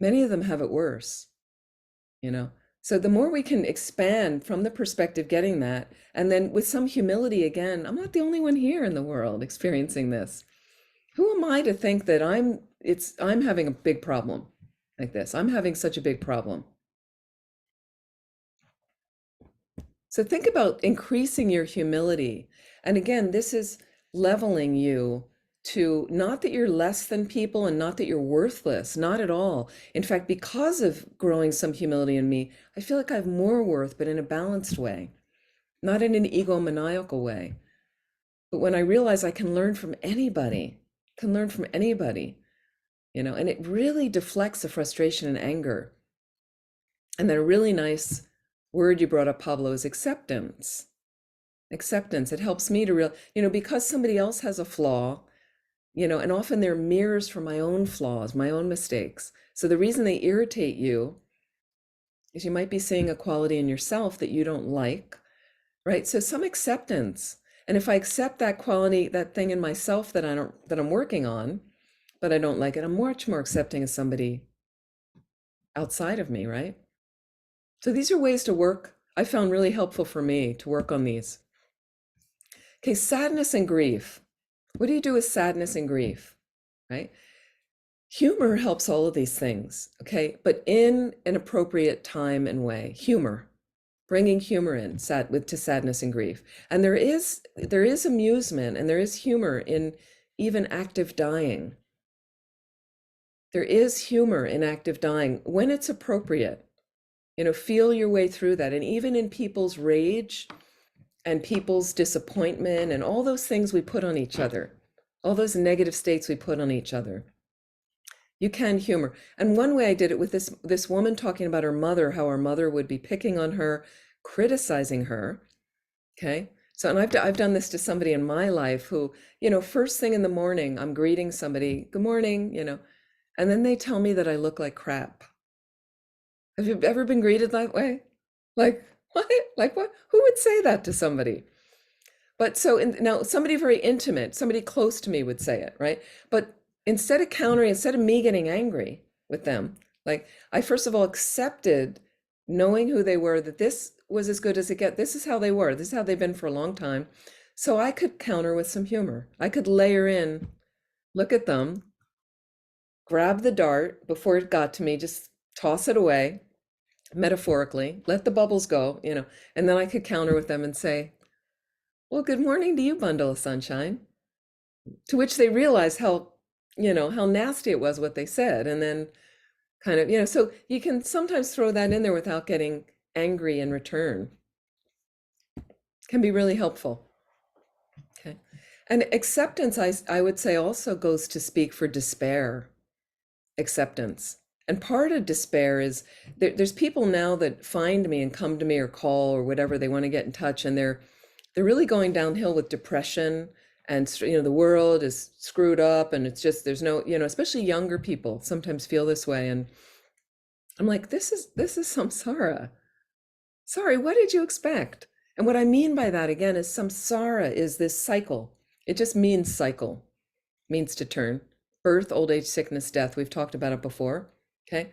Many of them have it worse, you know. So the more we can expand from the perspective, getting that, and then with some humility again, I'm not the only one here in the world experiencing this. Who am I to think that I'm having a big problem like this? I'm having such a big problem. So think about increasing your humility. And again, this is leveling you to not that you're less than people and not that you're worthless, not at all. In fact, because of growing some humility in me, I feel like I have more worth, but in a balanced way, not in an egomaniacal way. But when I realize I can learn from anybody, can learn from anybody, and it really deflects the frustration and anger. And then a really nice word you brought up, Pablo, is acceptance. Acceptance. It helps me to because somebody else has a flaw, and often they're mirrors for my own flaws, my own mistakes. So the reason they irritate you is you might be seeing a quality in yourself that you don't like, right? So some acceptance. And if I accept that quality, that thing in myself that I'm working on, but I don't like it, I'm much more accepting of somebody outside of me, right? So these are ways to work. I found really helpful for me to work on these. Okay, sadness and grief. What do you do with sadness and grief, right? Humor helps all of these things, okay? But in an appropriate time and way. Humor, bringing humor in to sadness and grief. And there is amusement and there is humor in even active dying. There is humor in active dying when it's appropriate. Feel your way through that. And even in people's rage and people's disappointment and all those things we put on each other, all those negative states we put on each other, you can humor. And one way I did it with this woman talking about her mother, how her mother would be picking on her, criticizing her. Okay. So, and I've done this to somebody in my life who, first thing in the morning, I'm greeting somebody, good morning, and then they tell me that I look like crap. Have you ever been greeted that way? Like, what? Like what? Who would say that to somebody? But now somebody very intimate, somebody close to me would say it, right? But instead of me getting angry with them, like I first of all accepted knowing who they were, that this was as good as it gets. This is how they were. This is how they've been for a long time. So I could counter with some humor. I could layer in, look at them, grab the dart before it got to me, just toss it away, metaphorically, let the bubbles go, and then I could counter with them and say, well, good morning to you, bundle of sunshine. To which they realize how nasty it was what they said. And then kind of, so you can sometimes throw that in there without getting angry in return. Can be really helpful. Okay. And acceptance, I would say, also goes to speak for despair. Acceptance. And part of despair is there's people now that find me and come to me or call or whatever, they want to get in touch, and they're really going downhill with depression, and the world is screwed up, and it's just there's no, especially younger people sometimes feel this way, and I'm like, this is samsara. Sorry, what did you expect? And what I mean by that again is samsara is this cycle. It just means cycle, means to turn. Birth, old age, sickness, death. We've talked about it before. Okay.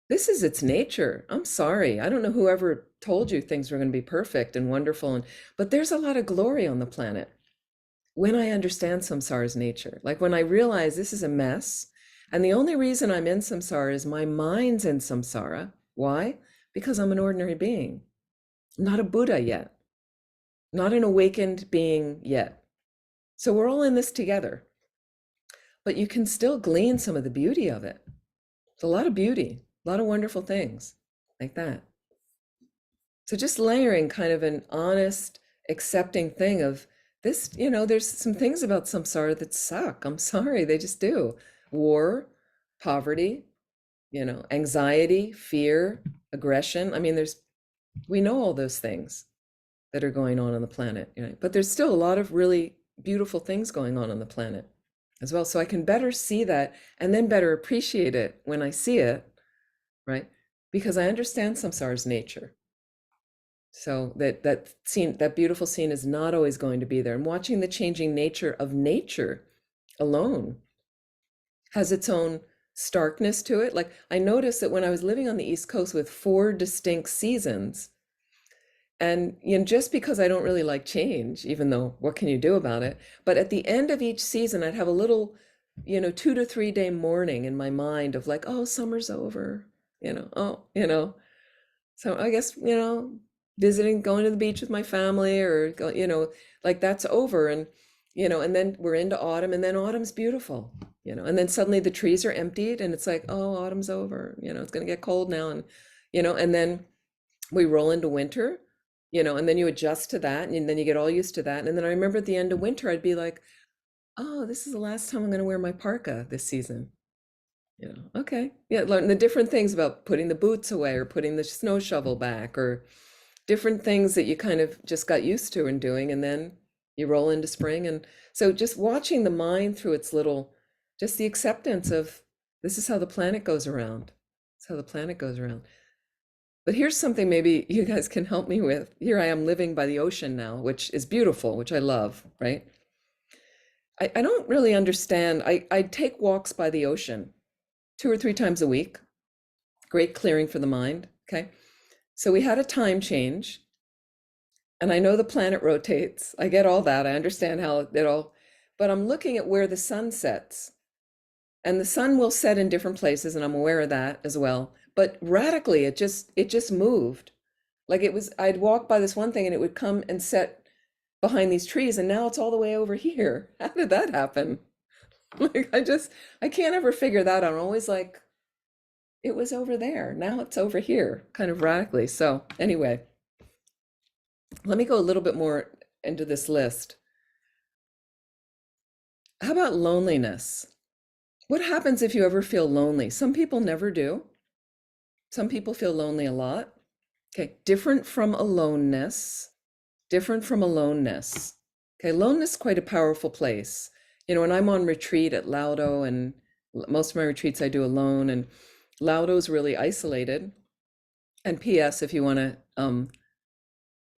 This is its nature. I'm sorry. I don't know whoever told you things were going to be perfect and wonderful. But there's a lot of glory on the planet when I understand samsara's nature. Like when I realize this is a mess. And the only reason I'm in samsara is my mind's in samsara. Why? Because I'm an ordinary being. I'm not a Buddha yet. Not an awakened being yet. So we're all in this together. But you can still glean some of the beauty of it. It's a lot of beauty, a lot of wonderful things like that. So just layering kind of an honest, accepting thing of this, there's some things about samsara that suck. I'm sorry, they just do. War, poverty, anxiety, fear, aggression. I mean, we know all those things that are going on the planet, but there's still a lot of really beautiful things going on the planet as well. So I can better see that and then better appreciate it when I see it, right? Because I understand samsara's nature. So that beautiful scene is not always going to be there. And watching the changing nature of nature alone has its own starkness to it. Like I noticed that when I was living on the East Coast with 4 distinct seasons, and just because I don't really like change, even though what can you do about it? But at the end of each season, I'd have a little, 2 to 3 day morning in my mind of like, oh, summer's over, So I guess, visiting, going to the beach with my family or, like that's over. And, and then we're into autumn, and then autumn's beautiful, and then suddenly the trees are emptied and it's like, oh, autumn's over, it's going to get cold now. And, and then we roll into winter. and then you adjust to that and then you get all used to that. And then I remember at the end of winter, I'd be like, oh, this is the last time I'm going to wear my parka this season. Okay. Yeah, learn the different things about putting the boots away or putting the snow shovel back or different things that you kind of just got used to and doing. And then you roll into spring. And so just watching the mind through its little, just the acceptance of this is how the planet goes around. It's how the planet goes around. But here's something maybe you guys can help me with. Here I am living by the ocean now, which is beautiful, which I love, right? I don't really understand. I take walks by the ocean 2 or 3 times a week. Great clearing for the mind. Okay. So we had a time change. And I know the planet rotates. I get all that. I understand how it all, but I'm looking at where the sun sets. And the sun will set in different places, and I'm aware of that as well. But radically, it just moved. Like it was, I'd walk by this one thing and it would come and set behind these trees, and now it's all the way over here. How did that happen? Like I can't ever figure that out. I'm always like, it was over there. Now it's over here, kind of radically. So anyway, let me go a little bit more into this list. How about loneliness? What happens if you ever feel lonely? Some people never do. Some people feel lonely a lot. Okay, different from aloneness. Different from aloneness. Okay, aloneness is quite a powerful place. When I'm on retreat at Laudo, and most of my retreats I do alone, and Laudo's really isolated. And P.S. if you want to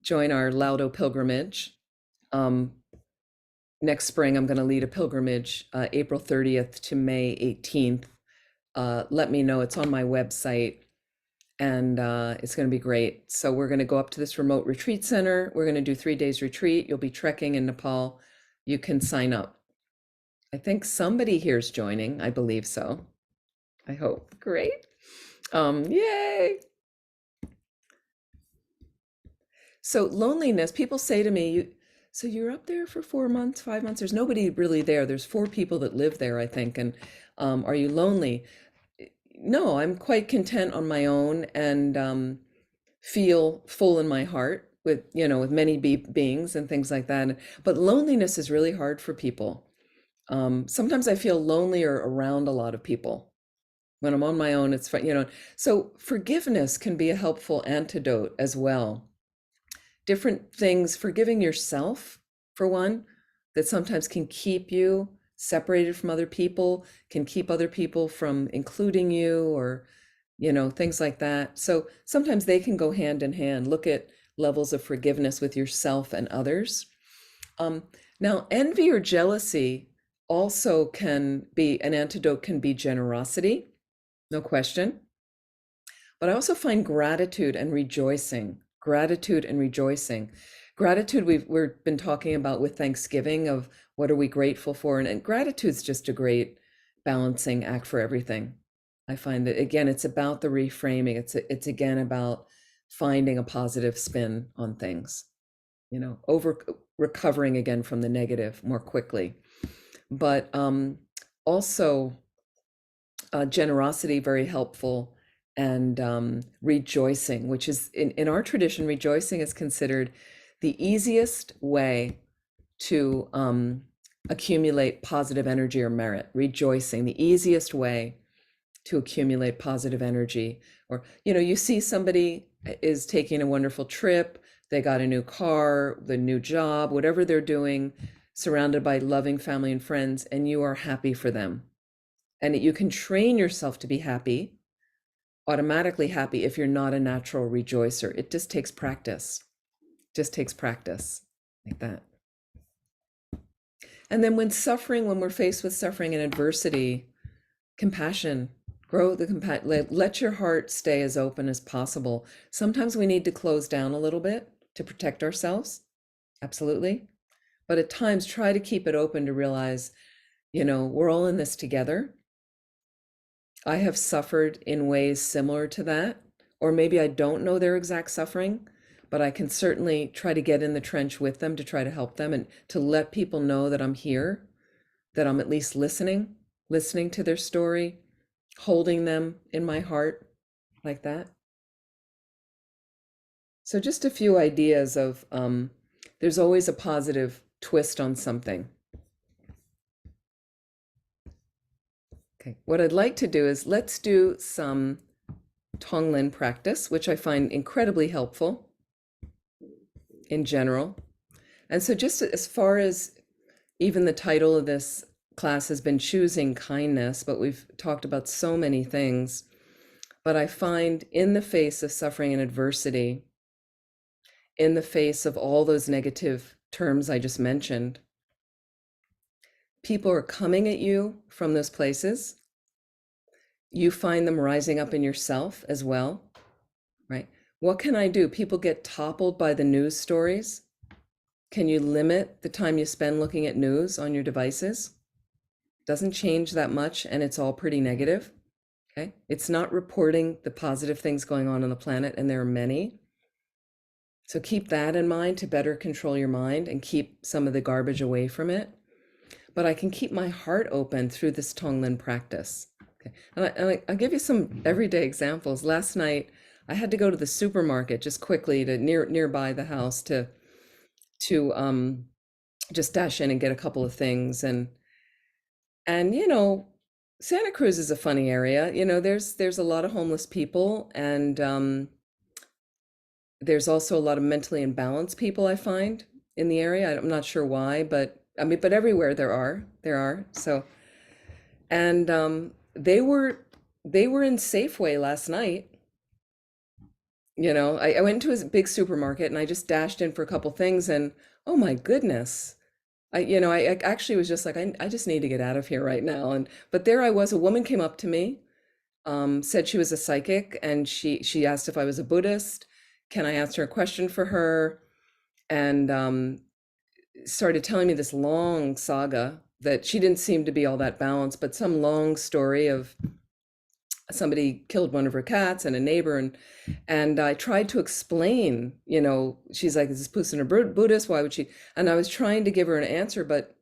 join our Laudo pilgrimage, next spring I'm going to lead a pilgrimage, April 30th to May 18th. Let me know. It's on my website, and it's going to be great. So we're going to go up to this remote retreat center. We're going to do 3 days retreat. You'll be trekking in Nepal. You can sign up. I think somebody here is joining. I believe so. I hope. Great. Yay. So loneliness, people say to me, so you're up there for 4 months, 5 months. There's nobody really there. There's 4 people that live there, I think. And are you lonely? No, I'm quite content on my own, and feel full in my heart with, with many beings and things like that. But loneliness is really hard for people. Sometimes I feel lonelier around a lot of people. When I'm on my own, it's fun, So forgiveness can be a helpful antidote as well. Different things, forgiving yourself, for one, that sometimes can keep you separated from other people, can keep other people from including you, or, things like that. So sometimes they can go hand in hand. Look at levels of forgiveness with yourself and others. Now, envy or jealousy also can be an antidote, can be generosity, no question. But I also find gratitude and rejoicing. Gratitude and rejoicing. Gratitude, we've been talking about with Thanksgiving, of what are we grateful for, and gratitude's just a great balancing act for everything. I find that, again, it's about the reframing. It's again about finding a positive spin on things, over recovering again from the negative more quickly. But also generosity, very helpful. And rejoicing, which is in our tradition, rejoicing is considered the easiest way to accumulate positive energy or merit. Rejoicing, the easiest way to accumulate positive energy. Or, you see somebody is taking a wonderful trip, they got a new car, the new job, whatever they're doing, surrounded by loving family and friends, and you are happy for them. And you can train yourself to be happy, automatically happy, if you're not a natural rejoicer. It just takes practice. Like that. And then when we're faced with suffering and adversity, compassion, grow the compassion. Let your heart stay as open as possible. Sometimes we need to close down a little bit to protect ourselves. Absolutely. But at times, try to keep it open to realize, we're all in this together. I have suffered in ways similar to that, or maybe I don't know their exact suffering, but I can certainly try to get in the trench with them to try to help them, and to let people know that I'm here, that I'm at least listening to their story, holding them in my heart, like that. So just a few ideas of there's always a positive twist on something. Okay, what I'd like to do is let's do some Tonglen practice, which I find incredibly helpful in general. And so just as far as even the title of this class has been choosing kindness, but we've talked about so many things. But I find in the face of suffering and adversity, in the face of all those negative terms I just mentioned, people are coming at you from those places. You find them rising up in yourself as well, right? What can I do? People get toppled by the news stories. Can you limit the time you spend looking at news on your devices? Doesn't change that much, and it's all pretty negative. Okay, it's not reporting the positive things going on the planet, and there are many. So keep that in mind to better control your mind and keep some of the garbage away from it. But I can keep my heart open through this Tonglen practice. Okay, and I'll give you some everyday examples. Last night, I had to go to the supermarket just quickly to nearby the house to just dash in and get a couple of things. And Santa Cruz is a funny area. There's a lot of homeless people, and there's also a lot of mentally imbalanced people I find in the area. I'm not sure why, but I mean, but everywhere there are. So, and they were in Safeway last night. I went to a big supermarket and I just dashed in for a couple things, and oh my goodness. I actually was just like, I just need to get out of here right now. But there I was, a woman came up to me, said she was a psychic, and she asked if I was a Buddhist. Can I answer a question for her? And started telling me this long saga that she didn't seem to be all that balanced, but some long story of somebody killed one of her cats and a neighbor, and I tried to explain, she's like, is this person a Buddhist? Why would she? And I was trying to give her an answer, but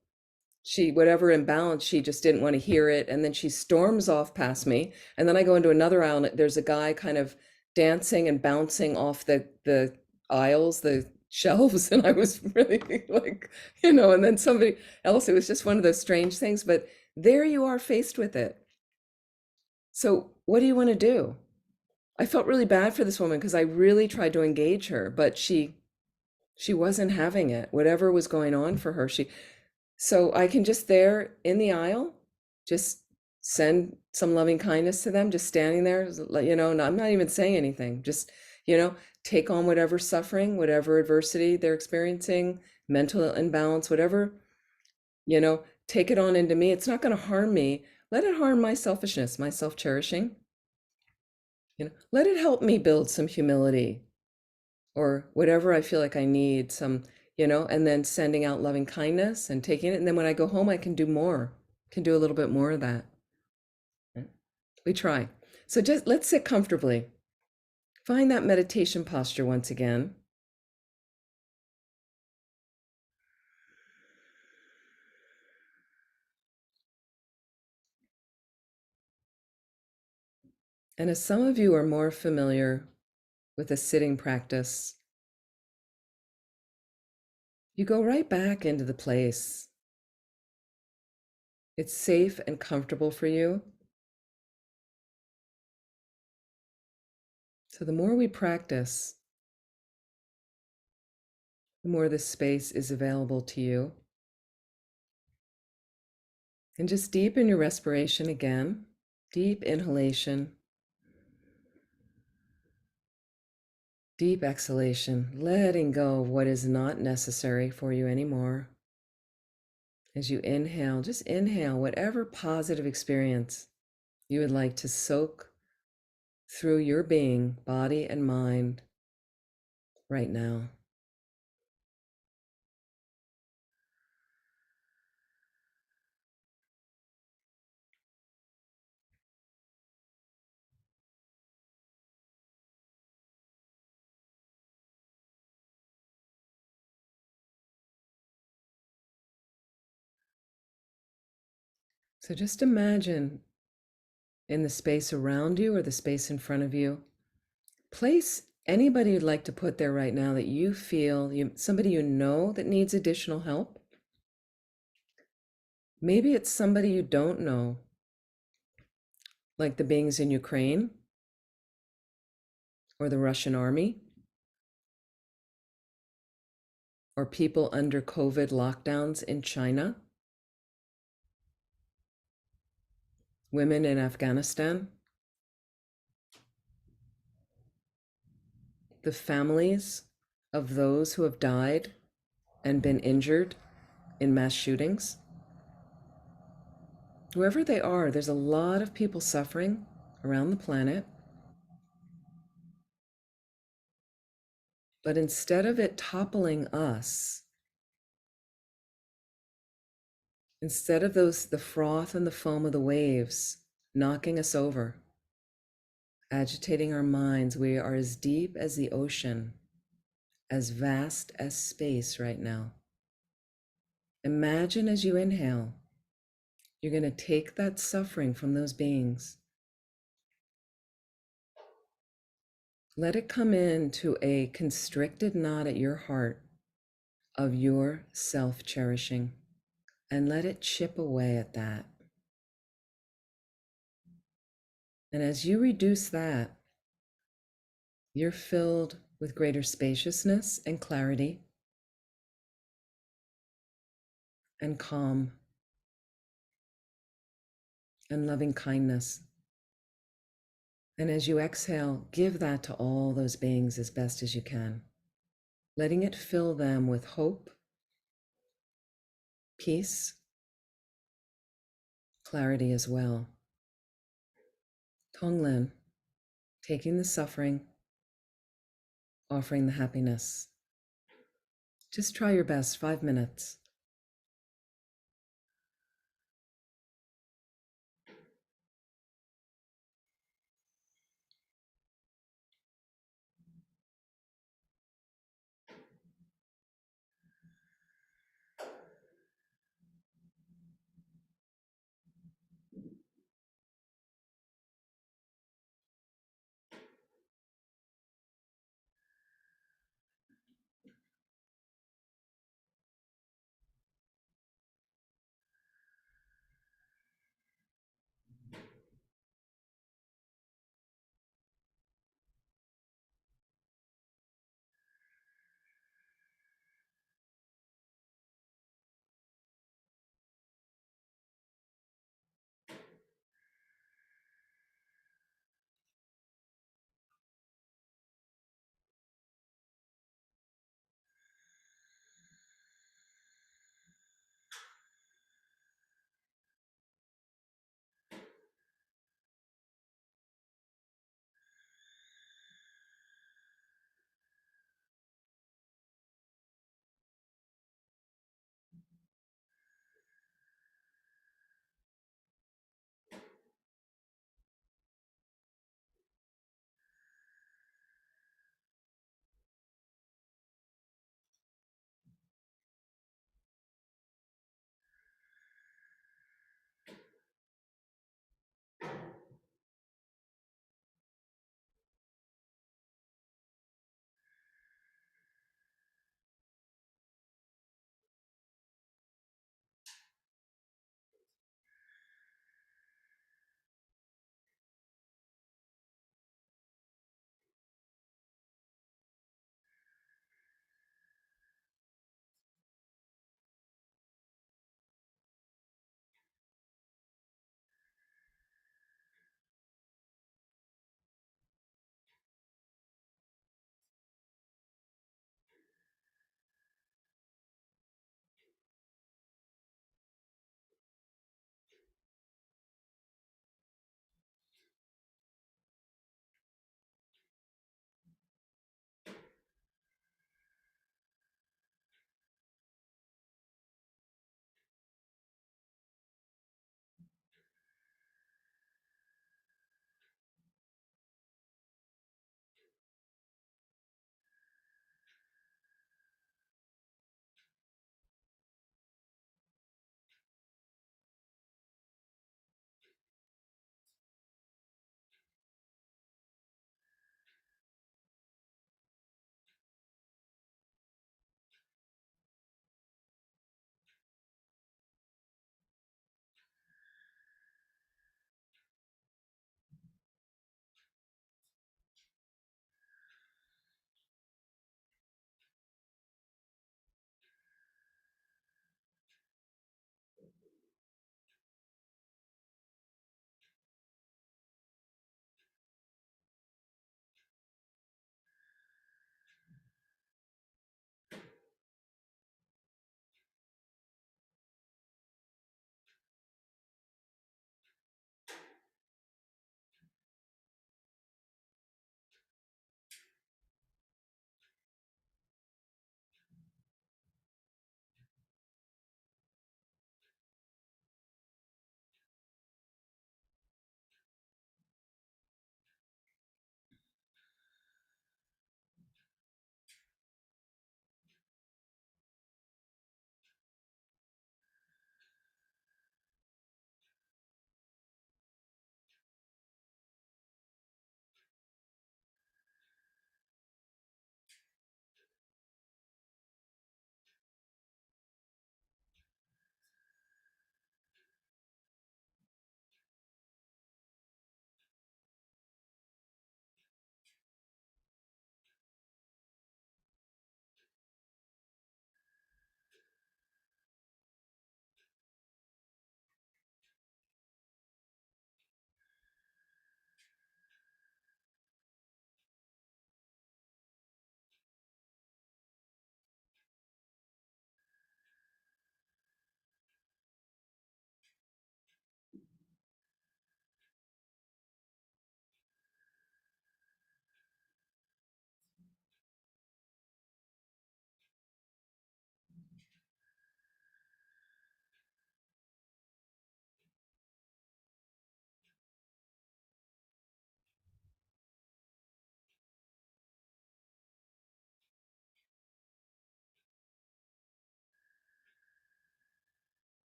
whatever imbalance, she just didn't want to hear it. And then she storms off past me. And then I go into another aisle and there's a guy kind of dancing and bouncing off the aisles, the shelves. And I was really like, and then somebody else, it was just one of those strange things, but there you are faced with it. So what do you want to do? I felt really bad for this woman because I really tried to engage her, but she wasn't having it. Whatever was going on for her, so I can just there in the aisle, just send some loving kindness to them, just standing there, I'm not even saying anything, just, take on whatever suffering, whatever adversity they're experiencing, mental imbalance, whatever, take it on into me. It's not going to harm me. Let it harm my selfishness, my self-cherishing. Let it help me build some humility or whatever I feel like I need, some, and then sending out loving kindness and taking it. And then when I go home, I can do more, can do a little bit more of that. We try. So just let's sit comfortably. Find that meditation posture once again. And as some of you are more familiar with a sitting practice, you go right back into the place. It's safe and comfortable for you. So the more we practice, the more this space is available to you. And just deepen your respiration again. Deep inhalation. Deep exhalation, letting go of what is not necessary for you anymore. As you inhale, just inhale whatever positive experience you would like to soak through your being, body and mind right now. So just imagine in the space around you or the space in front of you, place Anybody you'd like to put there right now that you feel somebody you know that needs additional help? Maybe it's somebody you don't know, like the beings in Ukraine or the Russian army or people under COVID lockdowns in China, women in Afghanistan, the families of those who have died and been injured in mass shootings. Whoever they are, there's a lot of people suffering around the planet. But instead of it toppling us, instead of the froth and the foam of the waves knocking us over, agitating our minds, we are as deep as the ocean, as vast as space right now. Imagine as you inhale, you're going to take that suffering from those beings. Let it come into a constricted knot at your heart of your self-cherishing, and let it chip away at that. And as you reduce that, you're filled with greater spaciousness and clarity and calm and loving kindness. And as you exhale, give that to all those beings as best as you can, letting it fill them with hope, peace, clarity as well. Tonglen, taking the suffering, offering the happiness. Just try your best, 5 minutes.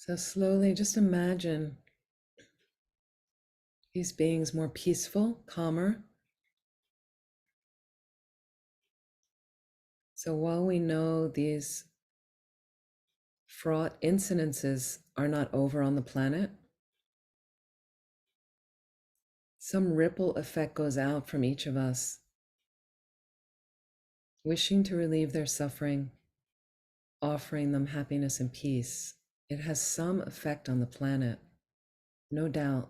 So slowly just imagine these beings more peaceful, calmer. So while we know these fraught incidences are not over on the planet, some ripple effect goes out from each of us, wishing to relieve their suffering, offering them happiness and peace. It has some effect on the planet, no doubt.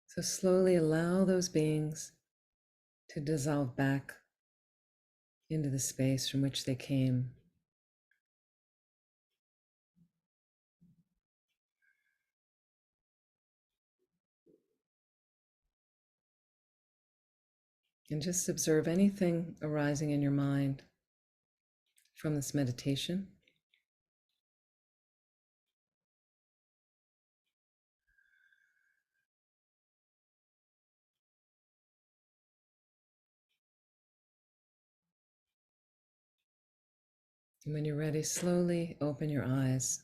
So slowly allow those beings to dissolve back into the space from which they came. And just observe anything arising in your mind from this meditation. And when you're ready, slowly open your eyes.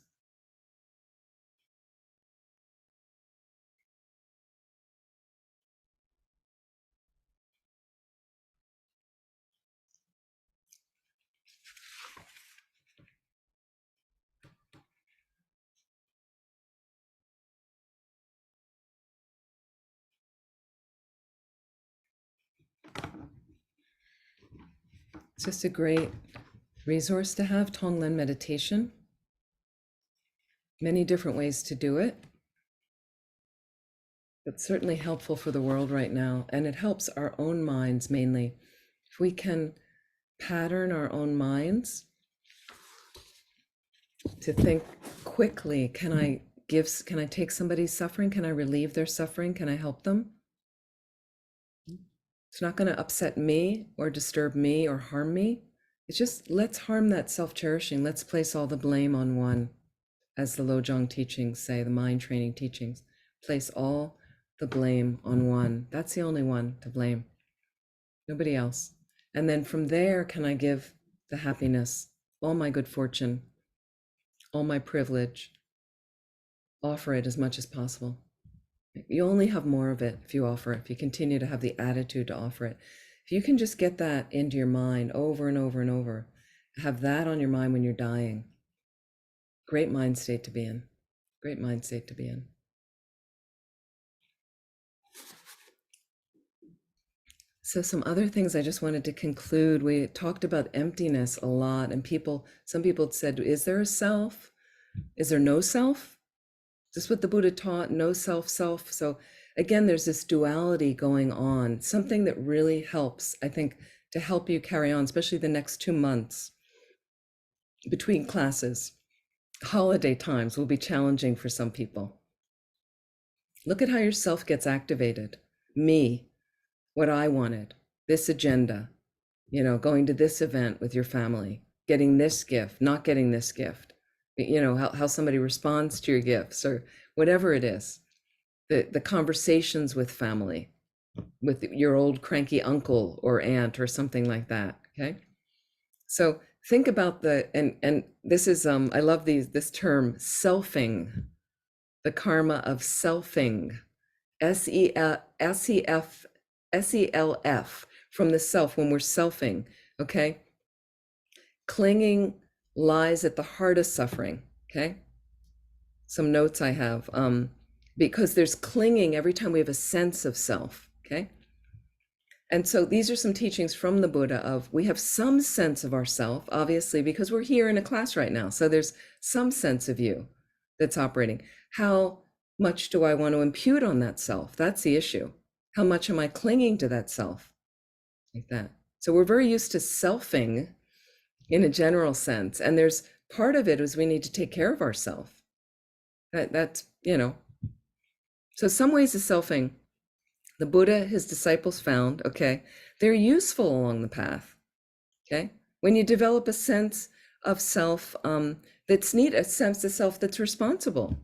It's just a great resource to have, Tonglen meditation. Many different ways to do it, but certainly helpful for the world right now. And it helps our own minds mainly. If we can pattern our own minds to think quickly, can I take somebody's suffering? Can I relieve their suffering? Can I help them? It's not going to upset me or disturb me or harm me. It's just, let's harm that self-cherishing. Let's place all the blame on one, as the Lojong teachings say, the mind training teachings. Place all the blame on one. That's the only one to blame. Nobody else. And then from there, can I give the happiness, all my good fortune, all my privilege, offer it as much as possible. You only have more of it if you offer it, if you continue to have the attitude to offer it. If you can just get that into your mind over and over and over, have that on your mind when you're dying. Great mind state to be in. Great mind state to be in. So some other things I just wanted to conclude. We talked about emptiness a lot, and some people said, is there a self? Is there no self? Is this what the Buddha taught? No self, self. So again, there's this duality going on, something that really helps, I think, to help you carry on, especially the next 2 months between classes. Holiday times will be challenging for some people. Look at how your self gets activated. Me, what I wanted, this agenda, going to this event with your family, getting this gift, not getting this gift, how somebody responds to your gifts or whatever it is, the conversations with family, with your old cranky uncle or aunt or something like that. Okay. So think about and this is, I love this term, selfing, the karma of selfing, SELF, from the self, when we're selfing, okay? Clinging lies at the heart of suffering, okay? Some notes I have, because there's clinging every time we have a sense of self, okay? And so these are some teachings from the Buddha of, we have some sense of ourself, obviously, because we're here in a class right now. So there's some sense of you that's operating. How much do I want to impute on that self? That's the issue. How much am I clinging to that self? Like that. So we're very used to selfing in a general sense. And there's part of it is we need to take care of ourselves. That's. So some ways of selfing, the Buddha, his disciples found, okay, they're useful along the path. Okay. When you develop a sense of self that's neat, a sense of self that's responsible,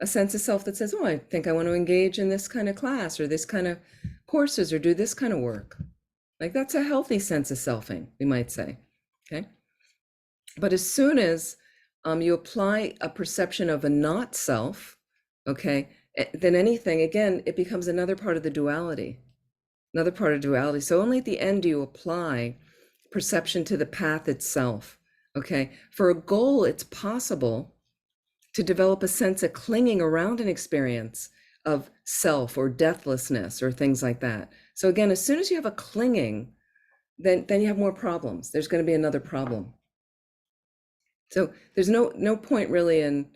a sense of self that says, oh, I think I want to engage in this kind of class or this kind of courses or do this kind of work. Like that's a healthy sense of selfing, we might say. Okay. But as soon as you apply a perception of a not self, okay, then anything, again, it becomes another part of the duality, another part of duality. So only at the end do you apply perception to the path itself, okay? For a goal, it's possible to develop a sense of clinging around an experience of self or deathlessness or things like that. So again, as soon as you have a clinging, then you have more problems. There's going to be another problem. So there's no point really in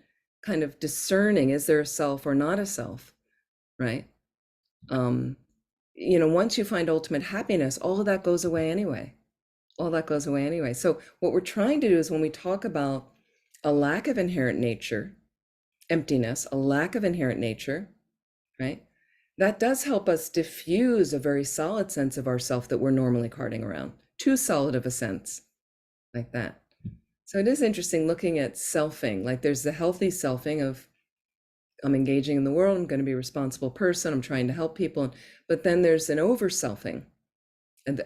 kind of discerning, is there a self or not a self, right? Once you find ultimate happiness, all of that goes away anyway. All that goes away anyway. So what we're trying to do is when we talk about a lack of inherent nature, emptiness, a lack of inherent nature, right? That does help us diffuse a very solid sense of ourself that we're normally carting around. Too solid of a sense, like that. So it is interesting looking at selfing. Like there's the healthy selfing of I'm engaging in the world, I'm going to be a responsible person, I'm trying to help people. But then there's an over-selfing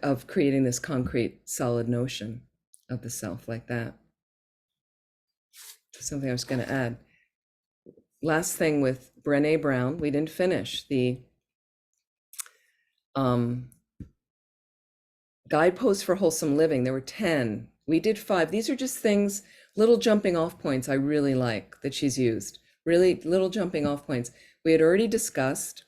of creating this concrete, solid notion of the self like that. Something I was going to add. Last thing with Brené Brown, we didn't finish the guideposts for wholesome living. There were 10. We did 5. These are just things, little jumping off points I really like that she's used. Really little jumping off points. We had already discussed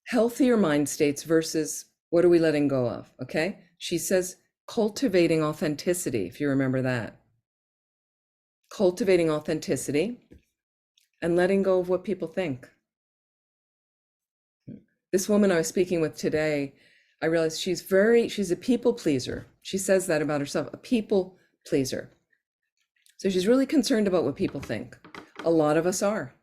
healthier mind states versus what are we letting go of, okay? She says cultivating authenticity, if you remember that. Cultivating authenticity and letting go of what people think. This woman I was speaking with today, I realized she's a people pleaser. She says that about herself, a people pleaser. So she's really concerned about what people think. A lot of us are.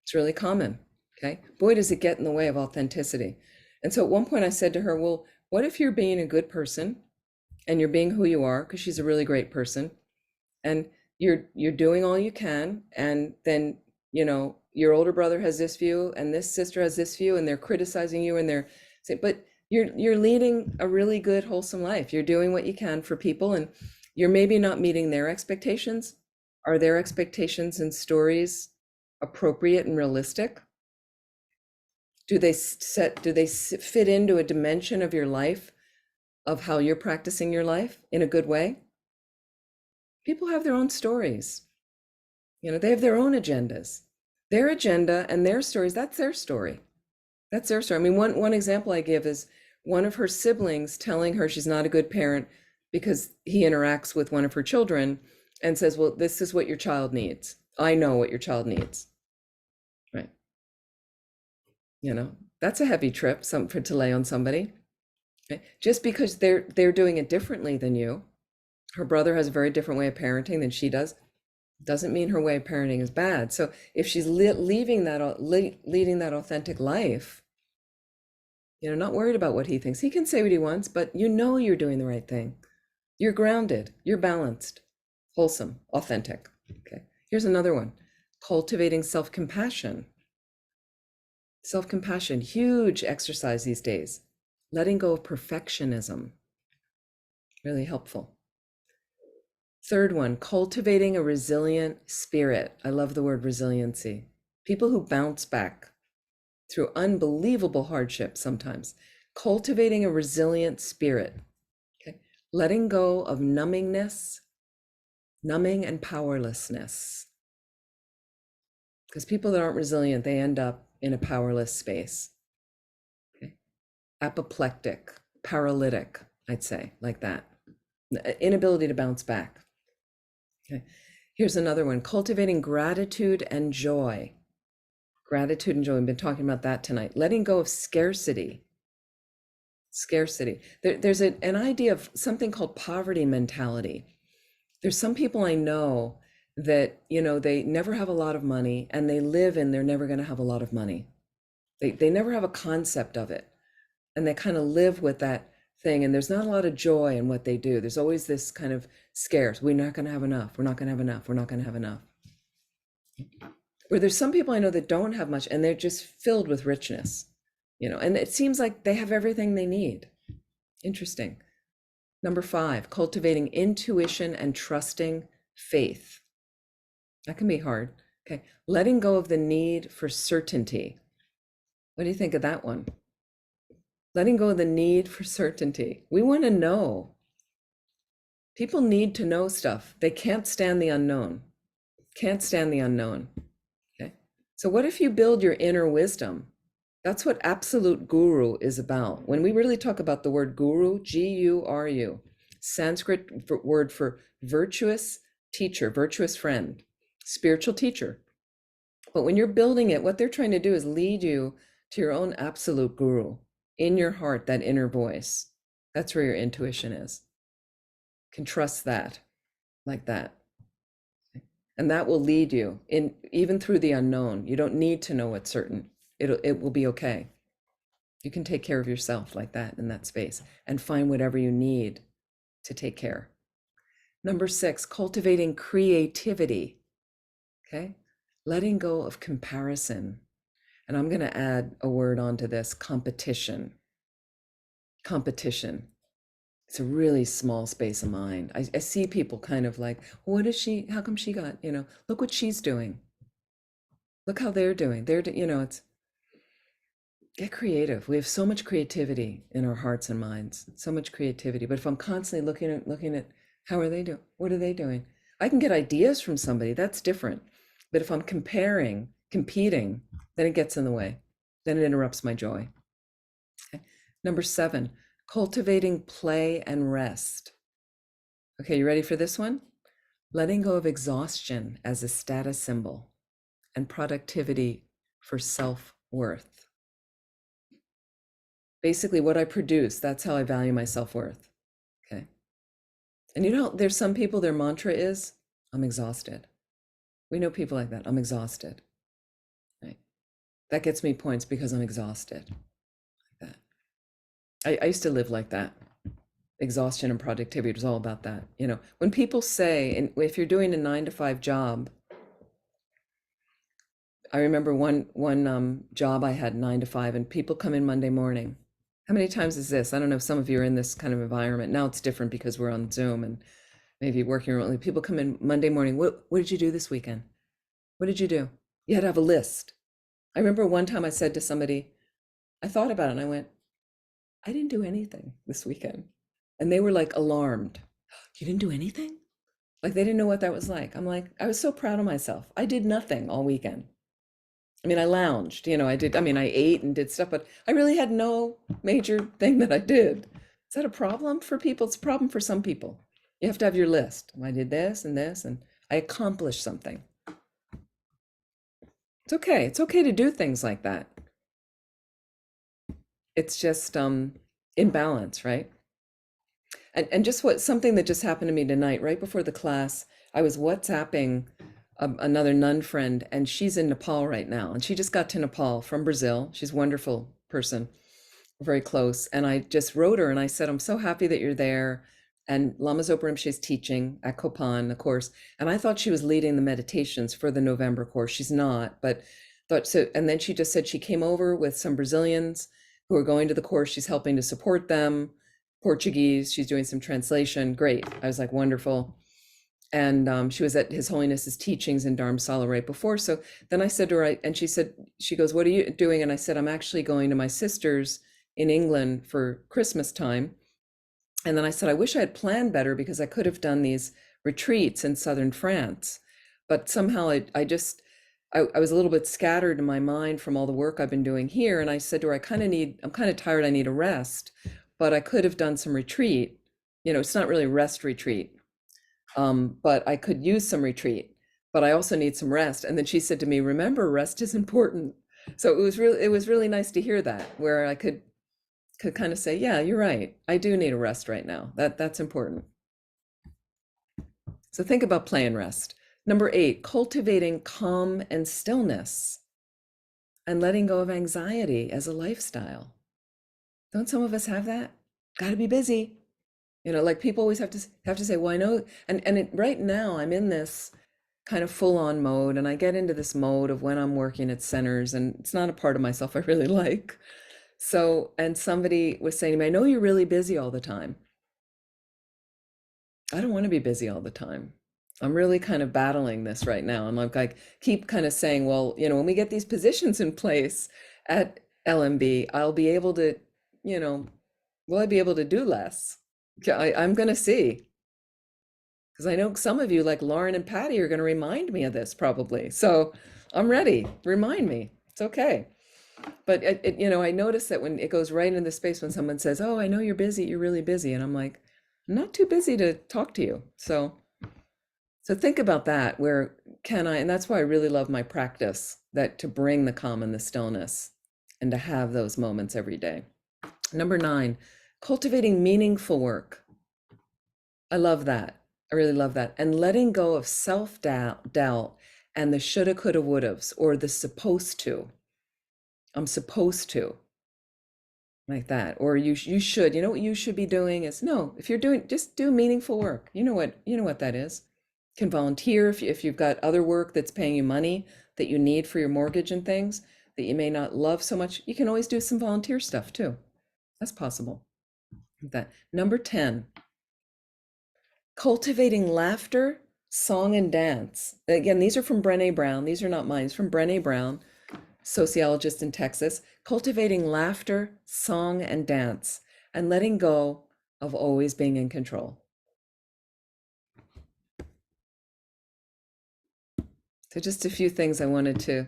It's really common, okay? Boy, does it get in the way of authenticity. And so at one point I said to her, well, what if you're being a good person and you're being who you are, because she's a really great person, and you're doing all you can, and then, your older brother has this view and this sister has this view, and they're criticizing you and they're saying, but you're leading a really good, wholesome life. You're doing what you can for people, and you're maybe not meeting their expectations. Are their expectations and stories appropriate and realistic? Do they fit into a dimension of your life, of how you're practicing your life in a good way? People have their own stories. They have their own agendas. Their agenda and their stories, that's their story. That's their story. I mean, one example I give is one of her siblings telling her she's not a good parent because he interacts with one of her children and says, well, this is what your child needs. I know what your child needs. Right. That's a heavy trip to lay on somebody. Okay? Just because they're doing it differently than you. Her brother has a very different way of parenting than she does. Doesn't mean her way of parenting is bad. So if she's leading that authentic life, not worried about what he thinks. He can say what he wants, but you're doing the right thing. You're grounded, you're balanced, wholesome, authentic. Okay. Here's another one. Cultivating self-compassion. Self-compassion, huge exercise these days. Letting go of perfectionism. Really helpful. Third one, cultivating a resilient spirit. I love the word resiliency. People who bounce back through unbelievable hardship sometimes. Cultivating a resilient spirit. Okay. Letting go of numbing and powerlessness. Because people that aren't resilient, they end up in a powerless space. Okay. Apoplectic, paralytic, I'd say, like that. Inability to bounce back. Okay. Here's another one, cultivating gratitude and joy. Gratitude and joy, we've been talking about that tonight. Letting go of scarcity. There's an idea of something called poverty mentality. There's some people I know that, they never have a lot of money, and they live in they're never going to have a lot of money. They never have a concept of it. And they kind of live with that thing, and there's not a lot of joy in what they do. There's always this kind of scarce. We're not going to have enough. We're not going to have enough. We're not going to have enough. Where there's some people I know that don't have much, and they're just filled with richness, and it seems like they have everything they need. Interesting. Number 5, cultivating intuition and trusting faith. That can be hard. Okay. Letting go of the need for certainty. What do you think of that one? Letting go of the need for certainty. We want to know. People need to know stuff. They can't stand the unknown. Can't stand the unknown. Okay. So what if you build your inner wisdom? That's what absolute guru is about. When we really talk about the word guru, G-U-R-U, Sanskrit word for virtuous teacher, virtuous friend, spiritual teacher. But when you're building it, what they're trying to do is lead you to your own absolute guru in your heart, that inner voice. That's where your intuition is. Can trust that, like that. And that will lead you in, even through the unknown. You don't need to know what's certain. It will be okay. You can take care of yourself like that in that space and find whatever you need to take care. Number 6, cultivating creativity. Okay. Letting go of comparison. And I'm going to add a word onto this: competition. Competition. It's a really small space of mind. I see people kind of like, what is she, how come she got, look what she's doing. Look how they're doing. It's, get creative. We have so much creativity in our hearts and minds, so much creativity. But if I'm constantly looking at how are they doing? What are they doing? I can get ideas from somebody, that's different. But if I'm competing, then it gets in the way. Then it interrupts my joy. Okay. Number 7, cultivating play and rest. Okay, you ready for this one? Letting go of exhaustion as a status symbol and productivity for self-worth. Basically, what I produce, that's how I value my self-worth. Okay. And there's some people, their mantra is, I'm exhausted. We know people like that. I'm exhausted. Right. That gets me points because I'm exhausted. Like that. I used to live like that. Exhaustion and productivity, it was all about that. When people say, and if you're doing a 9-to-5 job, I remember one job I had 9 to 5, and people come in Monday morning. How many times is this? I don't know if some of you are in this kind of environment. Now it's different because we're on Zoom and maybe working remotely. People come in Monday morning. What did you do this weekend? What did you do? You had to have a list. I remember one time I said to somebody, I thought about it and I went, I didn't do anything this weekend. And they were like alarmed. You didn't do anything? Like they didn't know what that was like. I'm like, I was so proud of myself. I did nothing all weekend. I mean, I lounged, I ate and did stuff, but I really had no major thing that I did. Is that a problem for people? It's a problem for some people. You have to have your list. I did this, and I accomplished something. It's okay. It's okay to do things like that. It's just imbalance, right? And just something that just happened to me tonight, right before the class, I was WhatsApping another nun friend, and she's in Nepal right now. And she just got to Nepal from Brazil. She's a wonderful person, very close. And I just wrote her and I said, I'm so happy that you're there. And Lama Zopa Rinpoche's teaching at Kopan, the course. And I thought she was leading the meditations for the November course. She's not, but thought so. And then she just said she came over with some Brazilians who are going to the course. She's helping to support them. Portuguese, she's doing some translation. Great. I was like, wonderful. And she was at His Holiness's teachings in Dharamsala right before. So then I said to her, and she goes, what are you doing? And I said, I'm actually going to my sister's in England for Christmas time. And then I said, I wish I had planned better because I could have done these retreats in southern France. But somehow I was a little bit scattered in my mind from all the work I've been doing here. And I said to her, I'm kind of tired. I need a rest, but I could have done some retreat. It's not really a rest retreat. But I could use some retreat, but I also need some rest. And then she said to me, remember, rest is important. So it was really nice to hear that, where I could kind of say, yeah, you're right. I do need a rest right now. That's important. So think about play and rest. Number 8, cultivating calm and stillness and letting go of anxiety as a lifestyle. Don't some of us have that? Got to be busy. Like people always have to say, well, I know, and right now I'm in this kind of full-on mode, and I get into this mode of when I'm working at centers, and it's not a part of myself I really like. So, and somebody was saying to me, I know you're really busy all the time. I don't want to be busy all the time. I'm really kind of battling this right now. I'm like keep kind of saying, well, when we get these positions in place at LMB, I'll be able to, will I be able to do less? I'm going to see. Because I know some of you, like Lauren and Patty, are going to remind me of this probably. So I'm ready. Remind me. It's okay. But I notice that when it goes right into the space when someone says, "Oh, I know you're busy. You're really busy," and I'm like, "I'm not too busy to talk to you." So think about that. Where can I? And that's why I really love my practice, that to bring the calm and the stillness, and to have those moments every day. Number 9, cultivating meaningful work. I love that. I really love that. And letting go of self-doubt and the shoulda, coulda, wouldas, or the supposed to. I'm supposed to, like that. Or you should. You know what you should be doing is, no, if you're doing, just do meaningful work. You know what that is. You can volunteer if you've got other work that's paying you money that you need for your mortgage and things that you may not love so much. You can always do some volunteer stuff too. That's possible. That. Number 10, cultivating laughter, song, and dance. Again, these are from Brené Brown. These are not mine. It's from Brené Brown, sociologist in Texas. Cultivating laughter, song, and dance, and letting go of always being in control. So just a few things I wanted to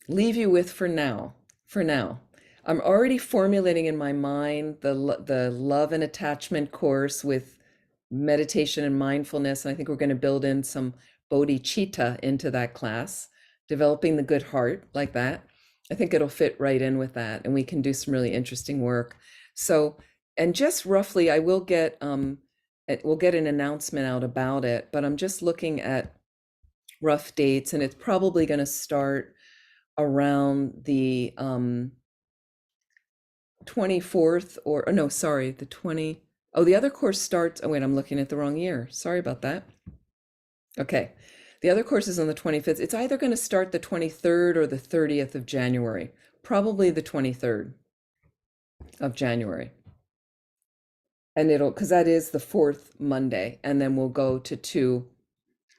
leave you with for now. I'm already formulating in my mind the love and attachment course with meditation and mindfulness. And I think we're going to build in some bodhicitta into that class, developing the good heart, like that. I think it'll fit right in with that, and we can do some really interesting work. So, and just roughly, I will get we'll get an announcement out about it, but I'm just looking at rough dates, and it's probably going to start around the 24th, or no, sorry, the 20. Oh, the other course starts, oh wait, I'm looking at the wrong year. Sorry about that. Okay, the other course is on the 25th. It's either going to start the 23rd or the 30th of January, probably the 23rd of January. And it'll, because that is the 4th Monday, and then we'll go to the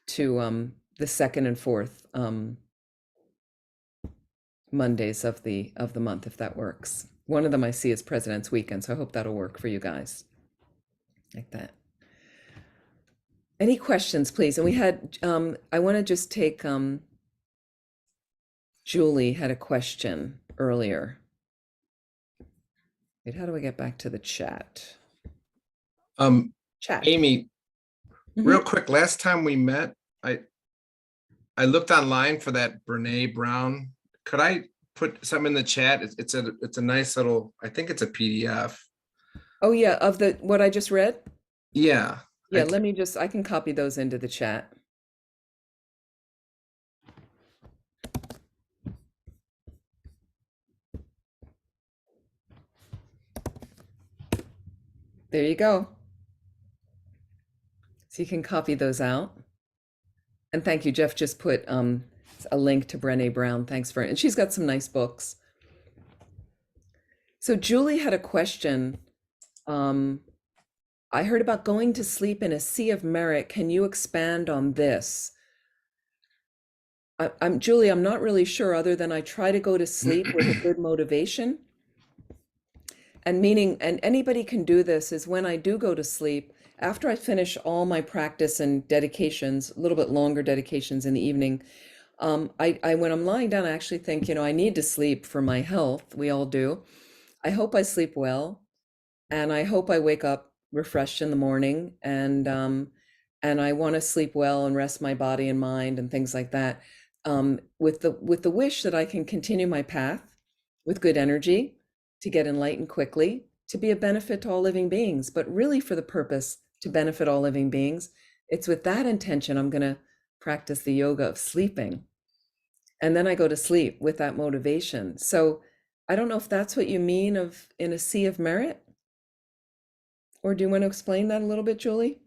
2nd and 4th Mondays of the month, if that works. One of them I see is President's Weekend, so I hope that'll work for you guys, like that. Any questions, please? And we had, I want to just take, Julie had a question earlier. Wait, how do I get back to the chat? Chat. Amy, Mhm. real quick, last time we met, I looked online for that Brené Brown. Could I put something in the chat? It's a nice little, I think it's a PDF. Oh yeah, of what I just read? Yeah. Yeah, let me I can copy those into the chat. There you go. So you can copy those out. And thank you, Jeff just put a link to Brené Brown. Thanks for it. And she's got some nice books. So Julie had a question. I heard about going to sleep in a sea of merit. Can you expand on this? Julie, I'm not really sure, other than I try to go to sleep with a good motivation. And meaning, and anybody can do this, is when I do go to sleep, after I finish all my practice and dedications, a little bit longer dedications in the evening, when I'm lying down, I actually think, I need to sleep for my health. We all do. I hope I sleep well, and I hope I wake up refreshed in the morning, and I want to sleep well and rest my body and mind and things like that, with the wish that I can continue my path with good energy, to get enlightened quickly, to be a benefit to all living beings, but really for the purpose to benefit all living beings. It's with that intention I'm going to practice the yoga of sleeping. And then I go to sleep with that motivation. So I don't know if that's what you mean of in a sea of merit. Or do you want to explain that a little bit, Julie?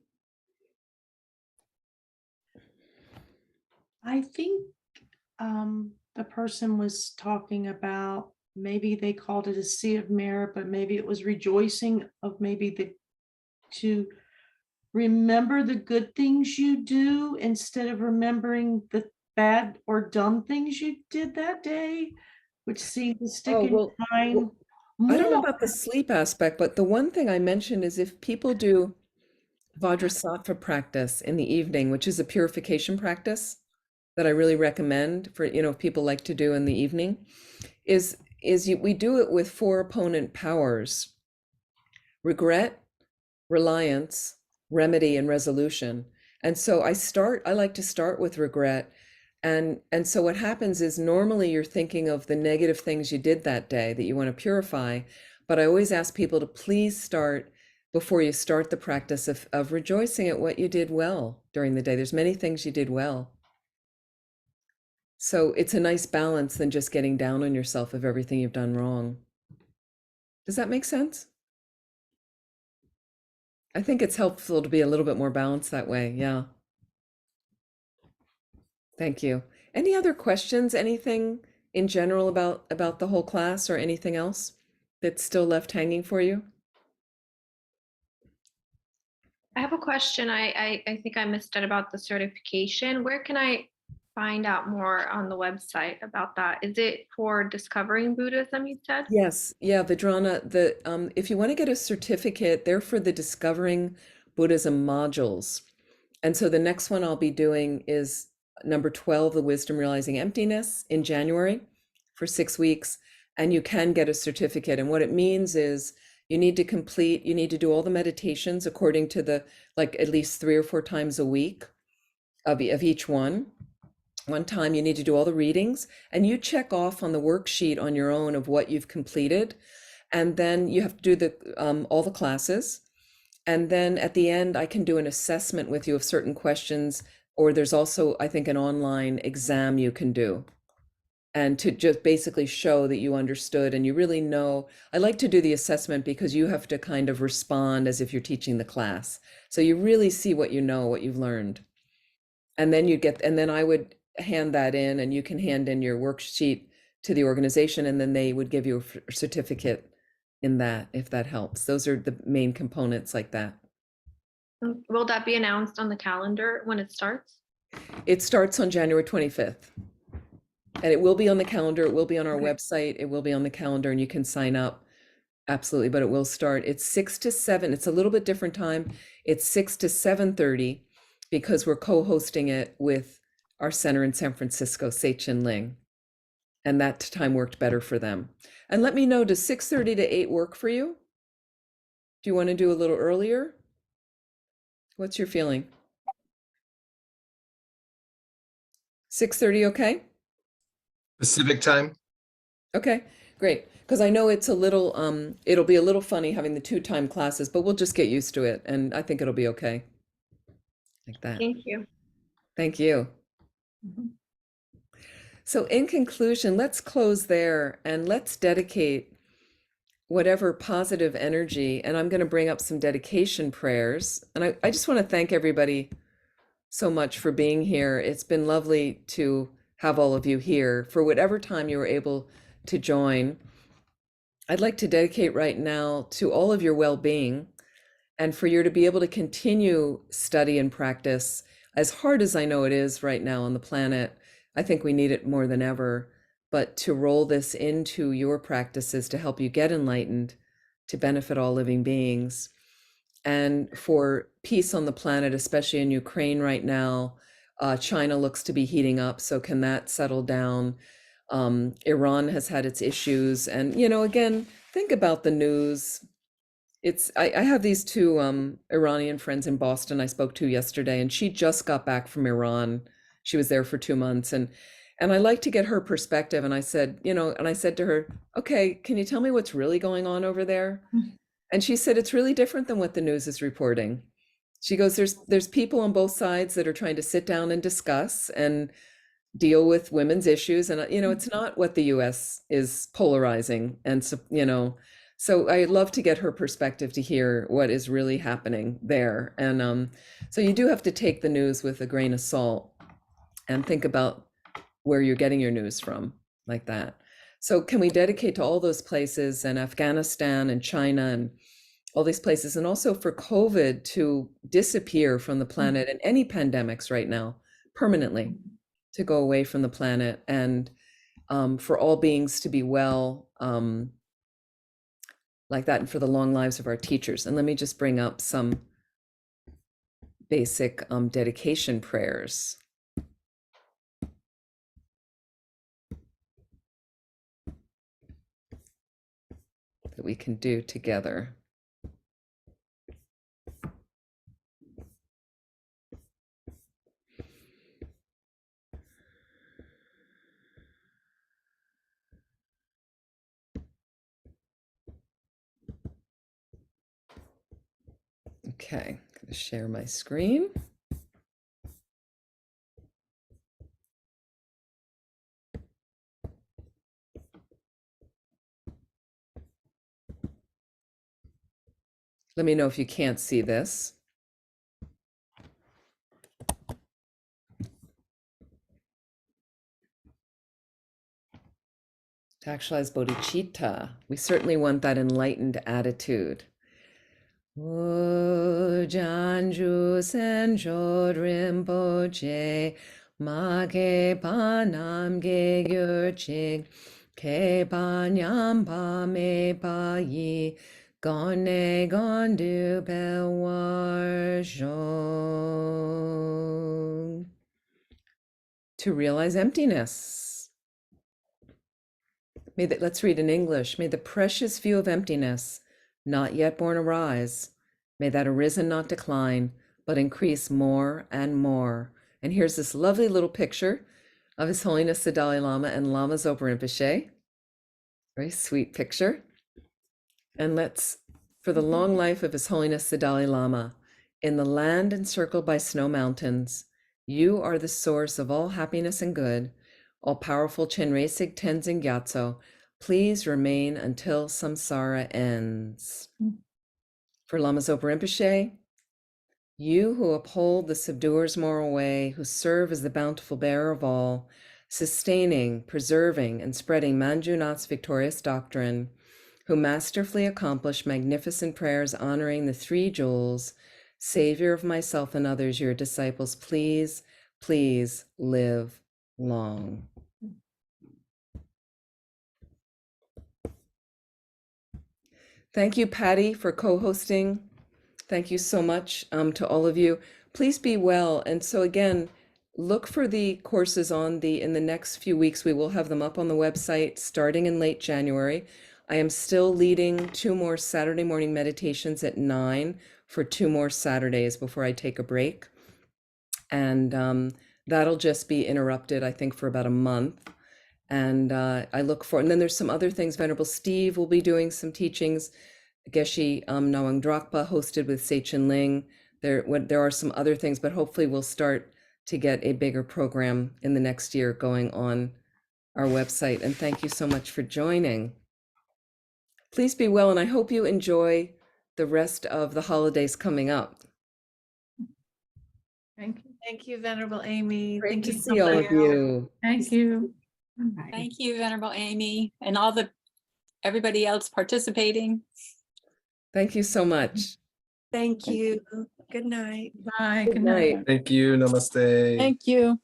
I think the person was talking about, maybe they called it a sea of merit, but maybe it was rejoicing of maybe to remember the good things you do instead of remembering the bad or dumb things you did that day, which seemed to stick Oh, in your mind I don't know more. about the sleep aspect, but the one thing I mentioned is if people do Vajrasattva practice in the evening, which is a purification practice that I really recommend for, if people like to do in the evening, we do it with four opponent powers: regret, reliance, remedy, and resolution. And so I like to start with regret. And so what happens is normally you're thinking of the negative things you did that day that you want to purify. But I always ask people to please start before you start the practice of rejoicing at what you did well during the day. There's many things you did well. So it's a nice balance than just getting down on yourself of everything you've done wrong. Does that make sense? I think it's helpful to be a little bit more balanced that way. Yeah. Thank you. Any other questions? Anything in general about the whole class or anything else that's still left hanging for you? I have a question. I think I missed it about the certification. Where can I find out more on the website about that? Is it for discovering Buddhism, you said? Yes, yeah, Vidrana, if you want to get a certificate, they're for the Discovering Buddhism modules. And so the next one I'll be doing is number 12, the Wisdom Realizing Emptiness, in January for 6 weeks. And you can get a certificate. And what it means is you need to do all the meditations according to like at least 3 or 4 times a week of each one. One time you need to do all the readings, and you check off on the worksheet on your own of what you've completed. And then you have to do all the classes. And then at the end, I can do an assessment with you of certain questions, or there's also, I think, an online exam you can do. And to just basically show that you understood and you really know. I like to do the assessment because you have to kind of respond as if you're teaching the class. So you really see what you know, what you've learned. And then I would hand that in, and you can hand in your worksheet to the organization, and then they would give you a certificate in that, if that helps. Those are the main components like that. Will that be announced on the calendar when it starts? It starts on January 25th. And it will be on the calendar. It will be on our Okay. website. It will be on the calendar, and you can sign up. Absolutely, but it will start. It's 6 to 7. It's a little bit different time. It's 6 to 7:30 because we're co-hosting it with our center in San Francisco, Seichin Ling. And that time worked better for them. And let me know, does 6:30 to 8 work for you? Do you want to do a little earlier? What's your feeling? 6:30, okay? Pacific time? Okay, great. Because I know it's it'll be a little funny having the 2 time classes, but we'll just get used to it, and I think it'll be okay. Like that. Thank you. Thank you. Mhm. So in conclusion, let's close there and let's dedicate whatever positive energy, and I'm going to bring up some dedication prayers. And I just want to thank everybody so much for being here. It's been lovely to have all of you here for whatever time you were able to join. I'd like to dedicate right now to all of your well-being, and for you to be able to continue study and practice, as hard as I know it is right now on the planet. I think we need it more than ever, but to roll this into your practices to help you get enlightened, to benefit all living beings, and for peace on the planet, especially in Ukraine right now. China looks to be heating up, so can that settle down? Iran has had its issues, and again, think about the news. I have these 2 Iranian friends in Boston I spoke to yesterday, and she just got back from Iran. She was there for 2 months, and I like to get her perspective. And I said, to her, okay, can you tell me what's really going on over there? And she said, it's really different than what the news is reporting. She goes, there's people on both sides that are trying to sit down and discuss and deal with women's issues. And, it's not what the US is polarizing. And so I love to get her perspective to hear what is really happening there. And so you do have to take the news with a grain of salt and think about where you're getting your news from, like that. So can we dedicate to all those places, and Afghanistan and China all these places, and also for COVID to disappear from the planet and any pandemics right now permanently to go away from the planet, and for all beings to be well, like that, and for the long lives of our teachers. And let me just bring up some basic dedication prayers. That we can do together. Okay, I'm going to share my screen. Let me know if you can't see this. To actualize bodhicitta, we certainly want that enlightened attitude. O Janju Senjo Rinpoche, Mage Panam Ge Gyurchig, Ke Panyam Pa Me Pa Yi, Gone Gondu Pewar Shong. To realize emptiness. Let's read in English. May the precious view of emptiness, not yet born, arise. May that arisen not decline, but increase more and more. And here's this lovely little picture of His Holiness the Dalai Lama and Lama Zopa Rinpoche. Very sweet picture. And let's, for the long life of His Holiness the Dalai Lama, in the land encircled by snow mountains, you are the source of all happiness and good. All-powerful Chenrezig Tenzin Gyatso, please remain until samsara ends. For Lama Zopa Rinpoche, you who uphold the subduer's moral way, who serve as the bountiful bearer of all, sustaining, preserving, and spreading Manju Nath's victorious doctrine, who masterfully accomplish magnificent prayers honoring the three jewels, Savior of myself and others, your disciples, please, please live long. Thank you, Patty, for co-hosting. Thank you so much to all of you. Please be well. And so again, look for the courses in the next few weeks. We will have them up on the website starting in late January. I am still leading 2 more Saturday morning meditations at 9 for 2 more Saturdays before I take a break. And that'll just be interrupted, I think, for about a month. And I look for, and then there's some other things. Venerable Steve will be doing some teachings. Geshe Nawang Drakpa hosted with Seichen Ling. There are some other things, but hopefully we'll start to get a bigger program in the next year going on our website. And thank you so much for joining. Please be well, and I hope you enjoy the rest of the holidays coming up. Thank you. Thank you, Venerable Amy. Great Thank to you see all of you. Thank you. Thank you, Venerable Amy, and everybody else participating. Thank you so much. Thank you. Good night. Bye. Good night. Thank you. Namaste. Thank you.